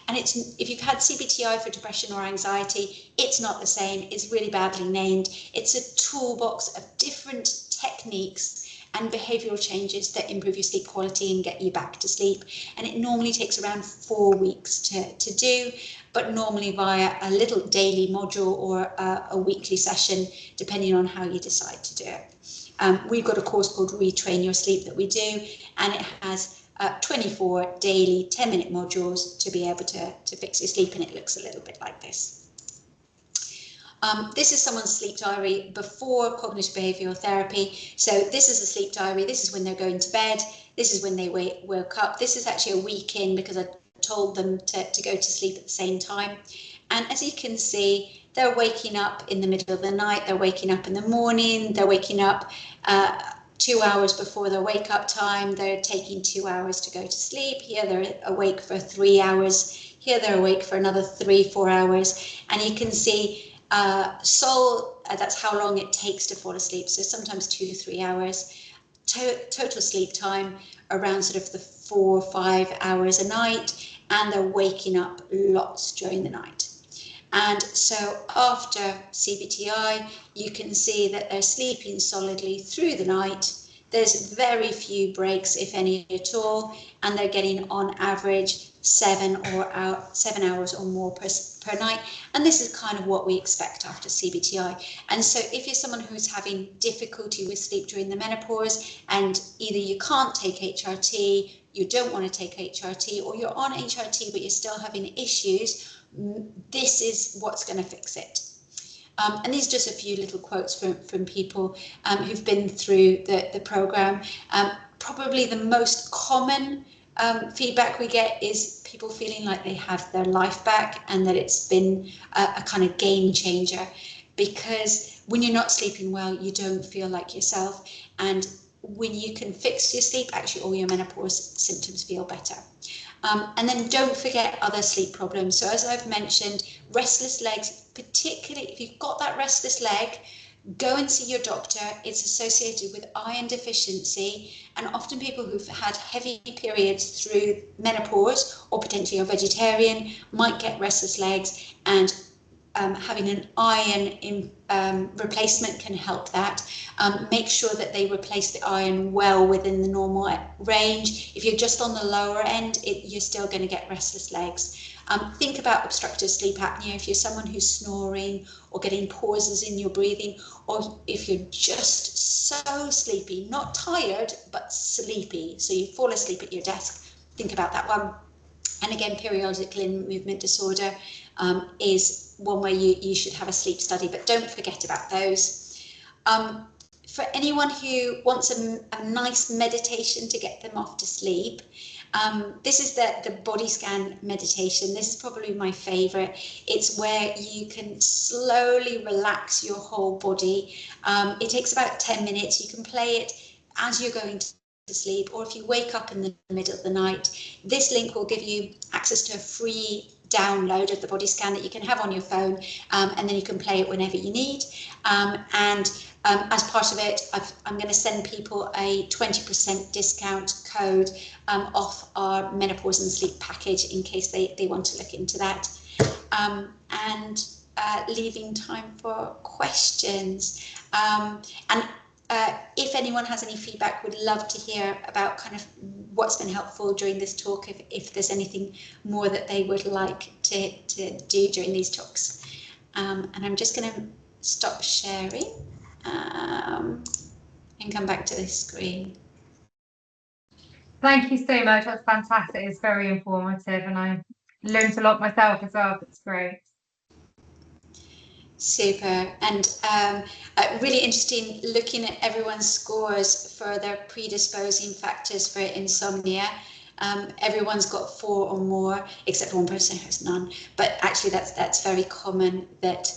And it's, if you've had CBTI for depression or anxiety, it's not the same. It's really badly named. It's a toolbox of different techniques and behavioural changes that improve your sleep quality and get you back to sleep. And it normally takes around 4 weeks to do, but normally via a little daily module or a weekly session, depending on how you decide to do it. We've got a course called Retrain Your Sleep that we do, and it has 24 daily 10-minute modules to be able to fix your sleep, and it looks a little bit like this. This is someone's sleep diary before cognitive behavioural therapy. So this is a sleep diary. This is when they're going to bed. This is when they woke up. This is actually a week in, because I told them to go to sleep at the same time. And as you can see, they're waking up in the middle of the night. They're waking up in the morning. They're waking up 2 hours before their wake up time. They're taking 2 hours to go to sleep. Here they're awake for 3 hours. Here they're awake for another 3-4 hours. And you can see that's how long it takes to fall asleep. So sometimes 2 to 3 hours. Total sleep time around sort of the 4 or 5 hours a night, and they're waking up lots during the night. And so after CBTI, you can see that they're sleeping solidly through the night. There's very few breaks, if any at all, and they're getting on average 7 hours or more per night. And this is kind of what we expect after CBTI. And so if you're someone who's having difficulty with sleep during the menopause, and either you can't take HRT, you don't want to take HRT, or you're on HRT but you're still having issues, this is what's going to fix it. And these are just a few little quotes from people who've been through the program. Probably the most common feedback we get is people feeling like they have their life back, and that it's been a kind of game changer, because when you're not sleeping well, you don't feel like yourself. And when you can fix your sleep, actually all your menopause symptoms feel better. And then don't forget other sleep problems. So as I've mentioned, restless legs, particularly if you've got that restless leg, go and see your doctor. It's associated with iron deficiency, and often people who've had heavy periods through menopause or potentially are vegetarian might get restless legs, and having an iron replacement can help that. Make sure that they replace the iron well within the normal range. If you're just on the lower end, you're still going to get restless legs. Think about obstructive sleep apnea. If you're someone who's snoring or getting pauses in your breathing, or if you're just so sleepy, not tired, but sleepy, so you fall asleep at your desk, think about that one. And again, periodic limb movement disorder is one where you should have a sleep study, but don't forget about those. For anyone who wants a nice meditation to get them off to sleep, this is the body scan meditation. This is probably my favorite. It's where you can slowly relax your whole body. It takes about 10 minutes. You can play it as you're going to sleep, or if you wake up in the middle of the night. This link will give you access to a free download of the body scan that you can have on your phone, and then you can play it whenever you need. As part of it, I'm going to send people a 20% discount code off our menopause and sleep package in case they want to look into that. And leaving time for questions. If anyone has any feedback, would love to hear about kind of what's been helpful during this talk, if there's anything more that they would like to do during these talks. And I'm just going to stop sharing and come back to this screen. Thank you so much. That's fantastic. It's very informative, and I learned a lot myself as well. It's great. Super. And really interesting looking at everyone's scores for their predisposing factors for insomnia. Everyone's got 4 or more, except one person who has none. But actually, that's very common that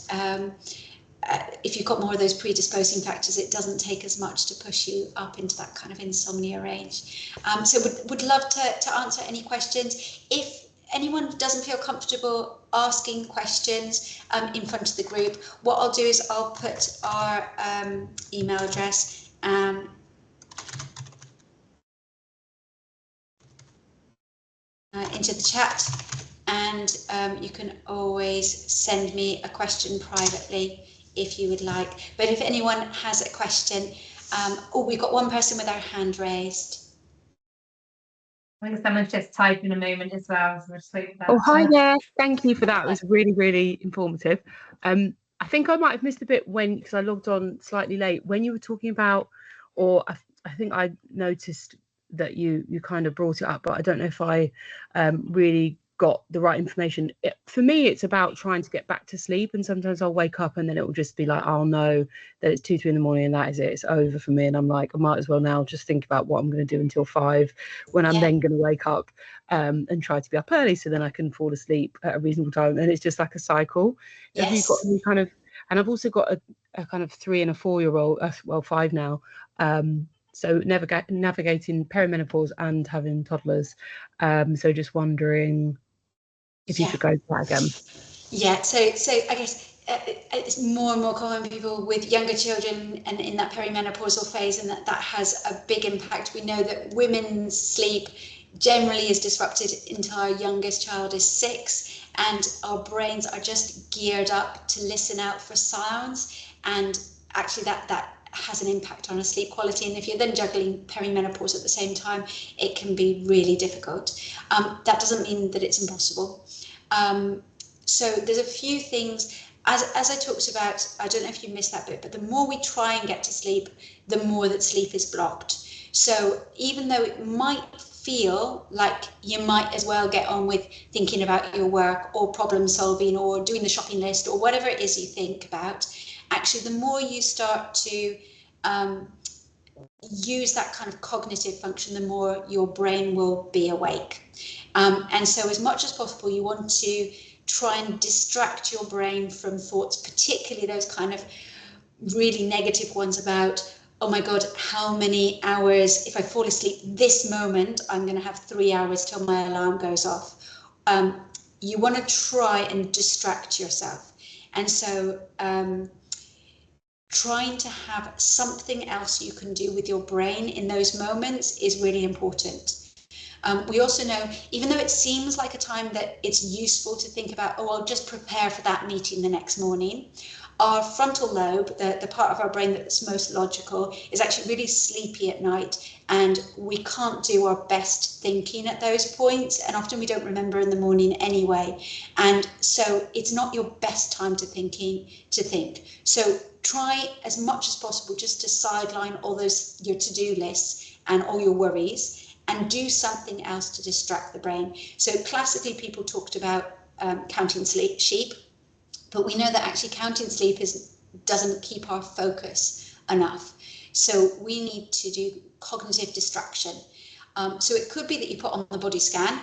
if you've got more of those predisposing factors, it doesn't take as much to push you up into that kind of insomnia range. So would love to answer any questions. If anyone doesn't feel comfortable asking questions in front of the group, what I'll do is I'll put our email address into the chat, and you can always send me a question privately if you would like. But if anyone has a question, oh, we've got one person with their hand raised. I think someone's just typing a moment as well, so we'll just wait for that. Oh, hi there. Thank you for that. It was really, really informative. I think I might have missed a bit because I logged on slightly late when you were talking about, or I think I noticed that you kind of brought it up, but I don't know if I really got the right information. For me, it's about trying to get back to sleep, and sometimes I'll wake up and then it will just be like, I'll know that it's 2, 3 in the morning and that is it, it's over for me, and I'm like, I might as well now just think about what I'm going to do until 5 when I'm then going to wake up and try to be up early so then I can fall asleep at a reasonable time, and it's just like a cycle. Have you got any kind of, and I've also got a kind of 3 and a 4-year-old, well 5 now, so navigating perimenopause and having toddlers, so just wondering if you could go to that again. Yeah, so I guess it's more and more common people with younger children and in that perimenopausal phase, and that has a big impact. We know that women's sleep generally is disrupted until our youngest child is 6, and our brains are just geared up to listen out for sounds, and actually that has an impact on our sleep quality. And if you're then juggling perimenopause at the same time, it can be really difficult. That doesn't mean that it's impossible. So there's a few things, as I talked about, I don't know if you missed that bit, but the more we try and get to sleep, the more that sleep is blocked. So even though it might feel like you might as well get on with thinking about your work or problem solving or doing the shopping list or whatever it is you think about, actually the more you start to use that kind of cognitive function, the more your brain will be awake. And so as much as possible, you want to try and distract your brain from thoughts, particularly those kind of really negative ones about, oh my God, how many hours, if I fall asleep this moment, I'm going to have 3 hours till my alarm goes off. You want to try and distract yourself. And so trying to have something else you can do with your brain in those moments is really important. We also know, even though it seems like a time that it's useful to think about, oh, I'll just prepare for that meeting the next morning, our frontal lobe, the part of our brain that's most logical, is actually really sleepy at night, and we can't do our best thinking at those points, and often we don't remember in the morning anyway. And so it's not your best time to think. So try as much as possible just to sideline all those, your to-do lists and all your worries, and do something else to distract the brain. So classically, people talked about counting sheep, but we know that actually counting sleep doesn't keep our focus enough. So we need to do cognitive distraction. So it could be that you put on the body scan.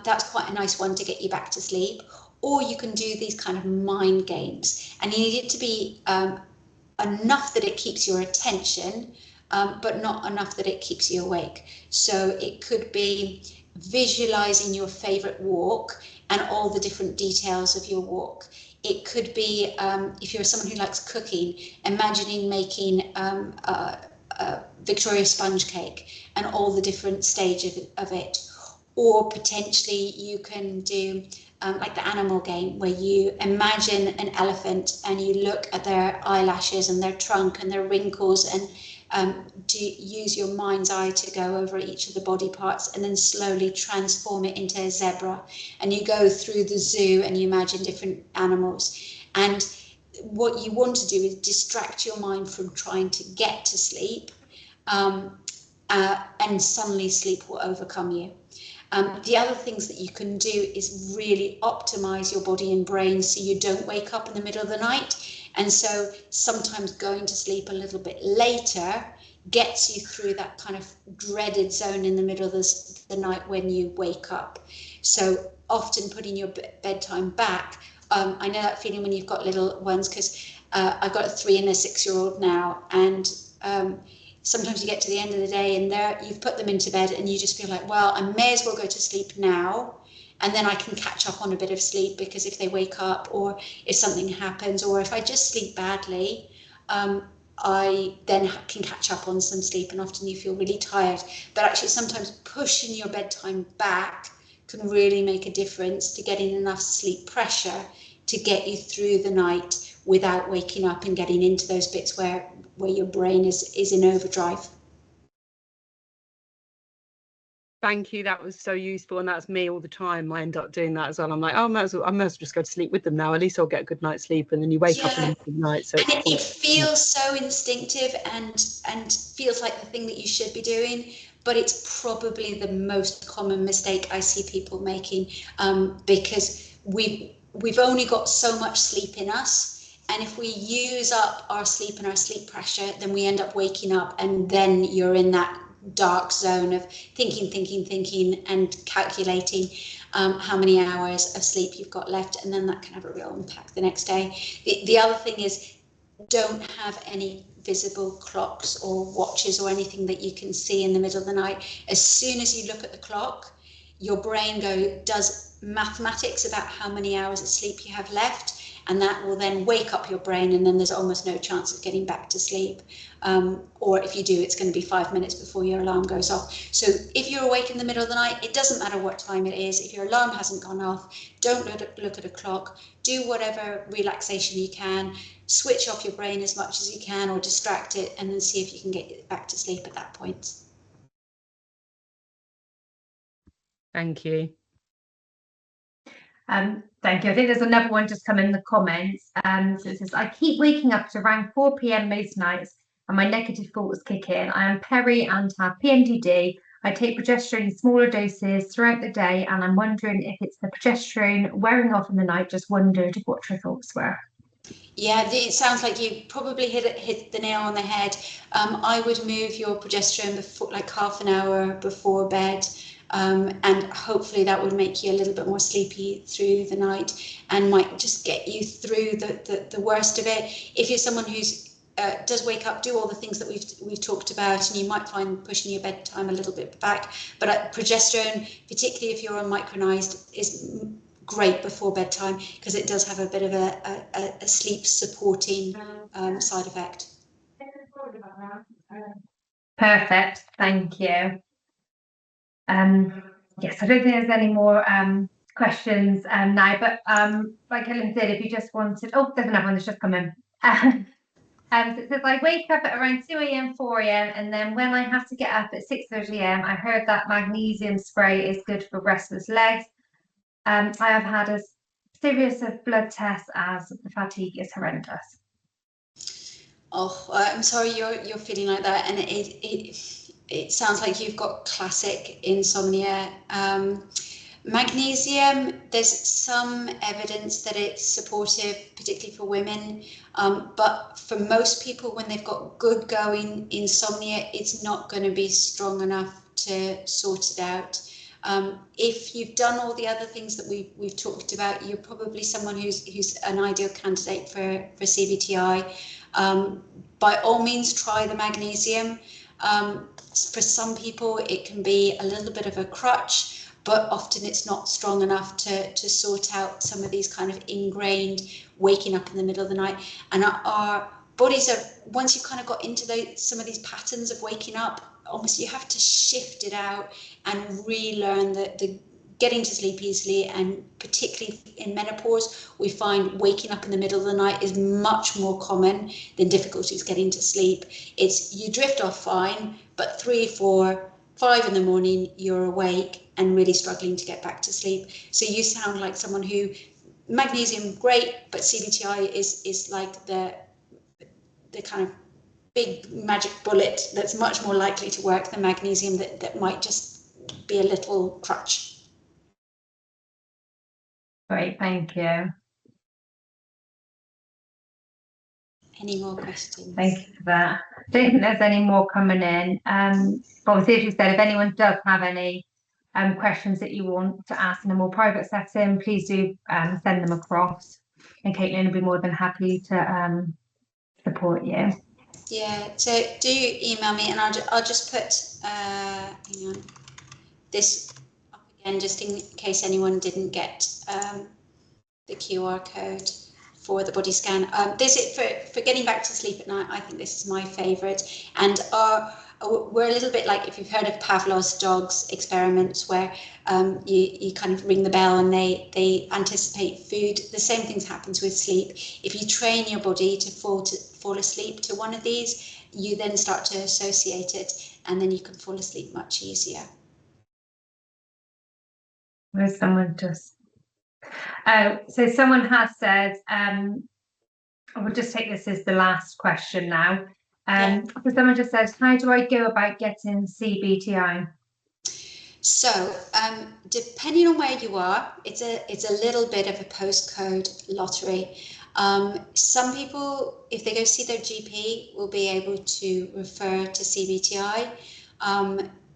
That's quite a nice one to get you back to sleep. Or you can do these kind of mind games, and you need it to be enough that it keeps your attention, but not enough that it keeps you awake. So it could be visualizing your favorite walk and all the different details of your walk. It could be, if you're someone who likes cooking, imagining making a Victoria sponge cake and all the different stages of it. Or potentially you can do like the animal game, where you imagine an elephant and you look at their eyelashes and their trunk and their wrinkles, and use your mind's eye to go over each of the body parts and then slowly transform it into a zebra. And you go through the zoo and you imagine different animals. And what you want to do is distract your mind from trying to get to sleep, and suddenly sleep will overcome you. The other things that you can do is really optimize your body and brain so you don't wake up in the middle of the night. And so sometimes going to sleep a little bit later gets you through that kind of dreaded zone in the middle of the night when you wake up. So often putting your bedtime back. I know that feeling when you've got little ones, because I've got a 3 and a 6-year-old now, and sometimes you get to the end of the day and you've put them into bed and you just feel like, well, I may as well go to sleep now, and then I can catch up on a bit of sleep, because if they wake up or if something happens or if I just sleep badly, I then can catch up on some sleep, and often you feel really tired. But actually sometimes pushing your bedtime back can really make a difference to getting enough sleep pressure to get you through the night without waking up and getting into those bits where your brain is in overdrive. Thank you. That was so useful, and that's me all the time. I end up doing that as well. I'm like, oh, I may as well just go to sleep with them now. At least I'll get a good night's sleep, and then you wake up in the middle of the night. So and it feels so instinctive and feels like the thing that you should be doing, but it's probably the most common mistake I see people making, because we've only got so much sleep in us, and if we use up our sleep and our sleep pressure, then we end up waking up, and then you're in that dark zone of thinking and calculating how many hours of sleep you've got left, and then that can have a real impact the next day. The other thing is, don't have any visible clocks or watches or anything that you can see in the middle of the night. As soon as you look at the clock, your brain does mathematics about how many hours of sleep you have left, and that will then wake up your brain, and then there's almost no chance of getting back to sleep. Or if you do, it's going to be 5 minutes before your alarm goes off. So if you're awake in the middle of the night, it doesn't matter what time it is. If your alarm hasn't gone off, don't look at a clock. Do whatever relaxation you can. Switch off your brain as much as you can, or distract it, and then see if you can get back to sleep at that point. Thank you. Thank you. I think there's another one just come in the comments. So it says, I keep waking up at around 4 p.m. most nights and my negative thoughts kick in. I am peri and have PMDD. I take progesterone in smaller doses throughout the day, and I'm wondering if it's the progesterone wearing off in the night. Just wondered what your thoughts were. Yeah, it sounds like you probably hit the nail on the head. I would move your progesterone before, like half an hour before bed. And hopefully that would make you a little bit more sleepy through the night and might just get you through the worst of it. If you're someone who's does wake up, do all the things that we've talked about, and you might find pushing your bedtime a little bit back. But progesterone, particularly if you're on micronized, is great before bedtime, because it does have a bit of a sleep supporting side effect. Perfect, thank you. Yes, I don't think there's any more questions now, but like Helen said, if you just wanted, oh, there's another one that's just come in. So it says, I wake up at around 2 a.m, 4 a.m, and then when I have to get up at 6:30 a.m, I heard that magnesium spray is good for restless legs. I have had a series of blood tests as the fatigue is horrendous. Oh, I'm sorry you're feeling like that, and it sounds like you've got classic insomnia. Magnesium, there's some evidence that it's supportive, particularly for women, but for most people, when they've got good going insomnia, it's not going to be strong enough to sort it out. If you've done all the other things that we've talked about, you're probably someone who's an ideal candidate for CBTI. By all means, try the magnesium. For some people, it can be a little bit of a crutch, but often it's not strong enough to sort out some of these kind of ingrained waking up in the middle of the night. And our bodies are, once you've kind of got into some of these patterns of waking up, almost you have to shift it out and relearn the getting to sleep easily. And particularly in menopause, we find waking up in the middle of the night is much more common than difficulties getting to sleep. It's you drift off fine, but 3, 4, 5 in the morning, you're awake and really struggling to get back to sleep. So you sound like someone who, magnesium, great, but CBTI is like the kind of big magic bullet that's much more likely to work than magnesium that might just would be a little crutch. Great, thank you. Any more questions? Thank you for that. I don't think there's any more coming in. Obviously, as you said, if anyone does have any questions that you want to ask in a more private setting, please do send them across, and Caitlin will be more than happy to support you. Yeah, so do email me, and I'll just put hang on, this up again, just in case anyone didn't get the QR code for the body scan. This is for getting back to sleep at night. I think this is my favourite, and we're a little bit like, if you've heard of Pavlov's dogs experiments, where you kind of ring the bell and they anticipate food. The same thing happens with sleep. If you train your body to fall asleep to one of these, you then start to associate it, and then you can fall asleep much easier. Where's someone just... so someone has said, we'll just take this as the last question now. So someone just says, how do I go about getting CBTI? So depending on where you are, it's a little bit of a postcode lottery. Some people, if they go see their GP, will be able to refer to CBTI.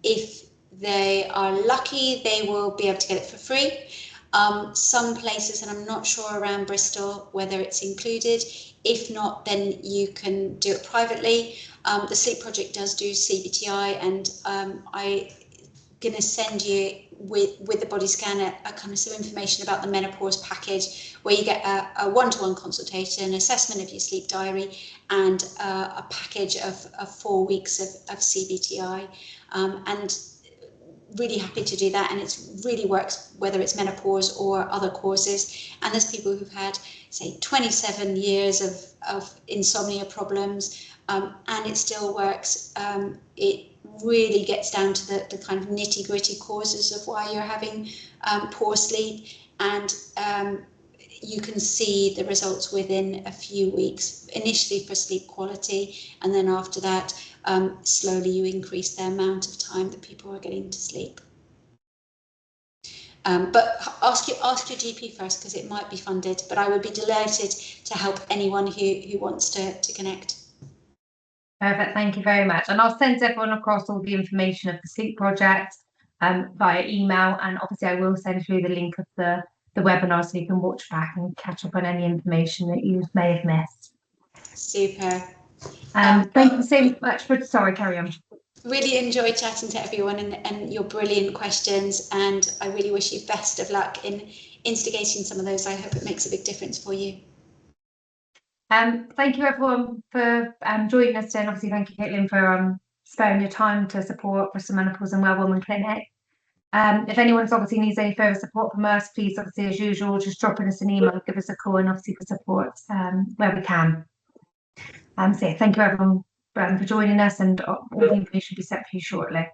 If they are lucky, they will be able to get it for free. Some places, and I'm not sure around Bristol whether it's included. If not, then you can do it privately. The Sleep Project does do CBTI, and I'm going to send you with the body scan a kind of some information about the menopause package, where you get a one-to-one consultation, assessment of your sleep diary, and a package of 4 weeks of CBTI. And really happy to do that, and it really works whether it's menopause or other causes. And there's people who've had, say, 27 years of insomnia problems, and it still works. It really gets down to the kind of nitty-gritty causes of why you're having poor sleep, and you can see the results within a few weeks, initially for sleep quality, and then after that slowly you increase the amount of time that people are getting to sleep. But ask your GP first, because it might be funded, but I would be delighted to help anyone who wants to connect. Perfect, thank you very much. And I'll send everyone across all the information of the Sleep Project via email, and obviously I will send through the link of the webinar so you can watch back and catch up on any information that you may have missed. Super. Thank you so much for... Sorry, carry on. Really enjoyed chatting to everyone, and your brilliant questions, and I really wish you best of luck in instigating some of those. I hope it makes a big difference for you. Thank you everyone for joining us today, and obviously thank you, Caitlin, for sparing your time to support Bristol Menopause and Well Woman Clinic. If anyone obviously needs any further support from us, please, obviously, as usual, just drop us an email, give us a call, and obviously for support where we can. So yeah, thank you everyone for joining us, and all the information will be sent for you shortly.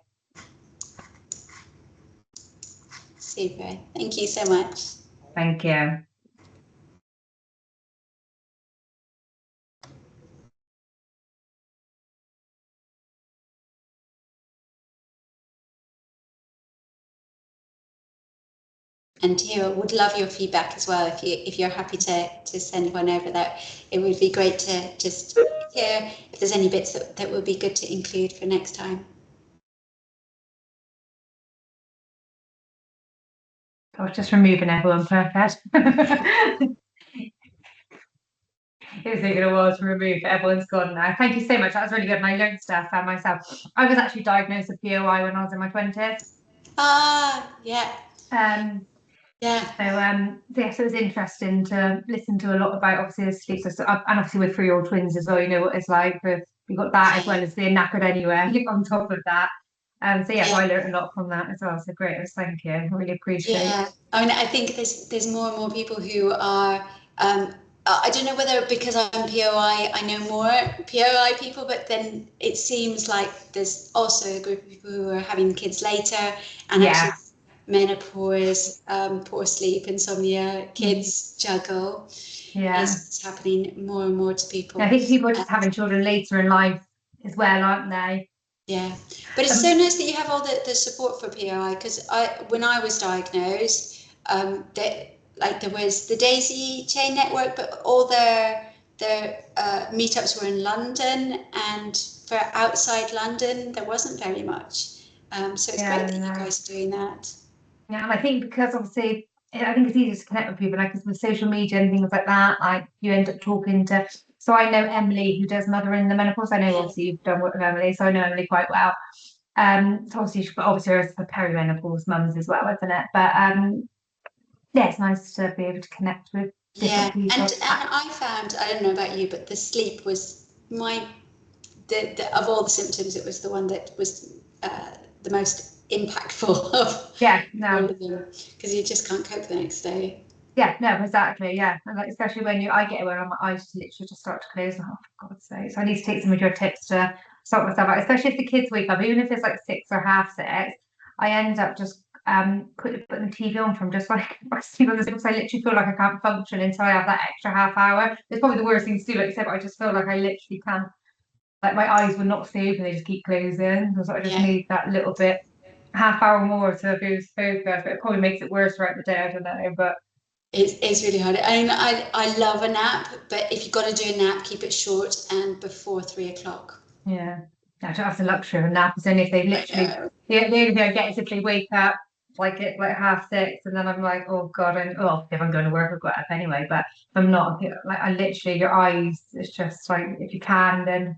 Super. Thank you so much. Thank you. And Tira, would love your feedback as well. If you're happy to send one over, that it would be great to just hear if there's any bits that would be good to include for next time. I was just removing everyone. Perfect. It was taking a while to remove, but everyone's gone now. Thank you so much. That was really good, and I learned stuff myself. I was actually diagnosed with POI when I was in my 20s. Yeah. Yeah. So it was interesting to listen to a lot about, obviously, the sleep system, and obviously with 3-year-old twins as well. You know what it's like. You've got that as well as being knackered anyway on top of that. So yeah, I learned a lot from that as well. So great, thank you. I really appreciate it. Yeah, I mean, I think there's more and more people who are. I don't know whether because I'm POI, I know more POI people, but then it seems like there's also a group of people who are having kids later, and actually menopause, poor sleep, insomnia, kids juggle. Yeah, it's happening more and more to people. I think people are just having children later in life as well, aren't they? Yeah, but it's so nice that you have all the support for POI, because when I was diagnosed, there was the Daisy Chain Network, but all their meetups were in London, and for outside London there wasn't very much. So it's great that you guys are doing that. Yeah, and I think because obviously I think it's easier to connect with people, like with social media and things like that, like you end up talking to. So I know Emily, who does Mother in the Menopause. I know obviously you've done work with Emily, so I know Emily quite well. So obviously there's the perimenopause mums as well, isn't it? But yeah, it's nice to be able to connect with different people. And I found, I don't know about you, but the sleep was of all the symptoms, it was the one that was the most impactful of all of them, because you just can't cope the next day. Yeah, no, exactly. Yeah, and like, especially when I get aware, my eyes literally just start to close. Oh, for God's sake! So I need to take some of your tips to sort myself out, especially if the kids wake up, even if it's like 6 or half 6. I end up just putting the TV on from just like because I literally feel like I can't function until I have that extra half hour. It's probably the worst thing to do, like you said, but I just feel like I literally can't. Like my eyes will not stay open; they just keep closing. So I just need that little bit, half hour more to be focused. But it probably makes it worse throughout the day. I don't know, but. It's really hard. I mean, I love a nap, but if you've got to do a nap, keep it short and before 3 o'clock. Yeah, that's the luxury of a nap. It's only if they literally the only thing I get is if they wake up like at like 6:30, and then I'm like, oh God, if I'm going to work, I've got up anyway. But if I'm not, like I literally, your eyes, it's just like if you can, then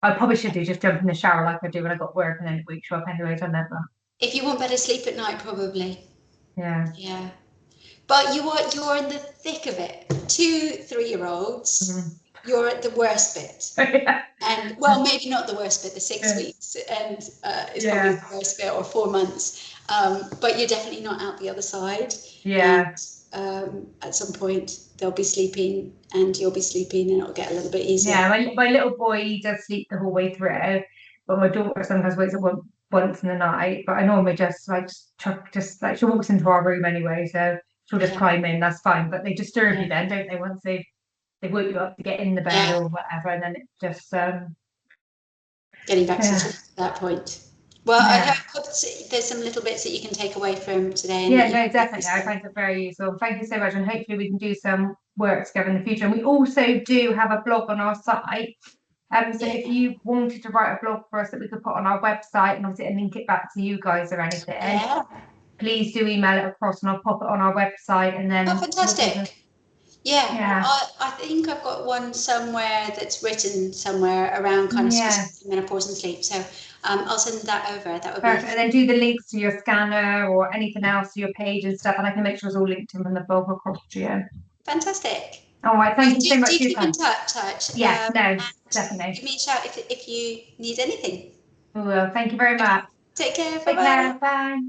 I probably should just jump in the shower like I do when I got work, and then it wakes you up anyway, doesn't it? If you want better sleep at night, probably. Yeah. Yeah. But you're in the thick of it. 2 3-year-olds, you're at the worst bit. And well, maybe not the worst bit, the 6 weeks, and it's probably the worst bit, or 4 months. But you're definitely not out the other side. Yeah. And at some point they'll be sleeping and you'll be sleeping, and it'll get a little bit easier. Yeah, my little boy does sleep the whole way through, but my daughter sometimes wakes up once in the night. But I normally just like she walks into our room anyway, so she'll just climb in. That's fine. But they disturb you then, don't they? Once they woke you up to get in the bed or whatever, and then it just getting back to that point. Well, I hope there's some little bits that you can take away from today. And no, definitely. I find it very useful. Thank you so much, and hopefully we can do some work together in the future. And we also do have a blog on our site. So if you wanted to write a blog for us that we could put on our website and obviously link it back to you guys or anything, please do email it across, and I'll pop it on our website. And then fantastic. I think I've got one somewhere that's written somewhere around kind of menopause and sleep. So I'll send that over. That would be perfect. And then do the links to your scanner or anything else to your page and stuff, and I can make sure it's all linked in from the blog across to you. Fantastic. All right, thank you so much. Do keep in touch. Yeah, no, definitely. Give me a shout if you need anything. We will. Thank you very much. Take care. Take care. Bye.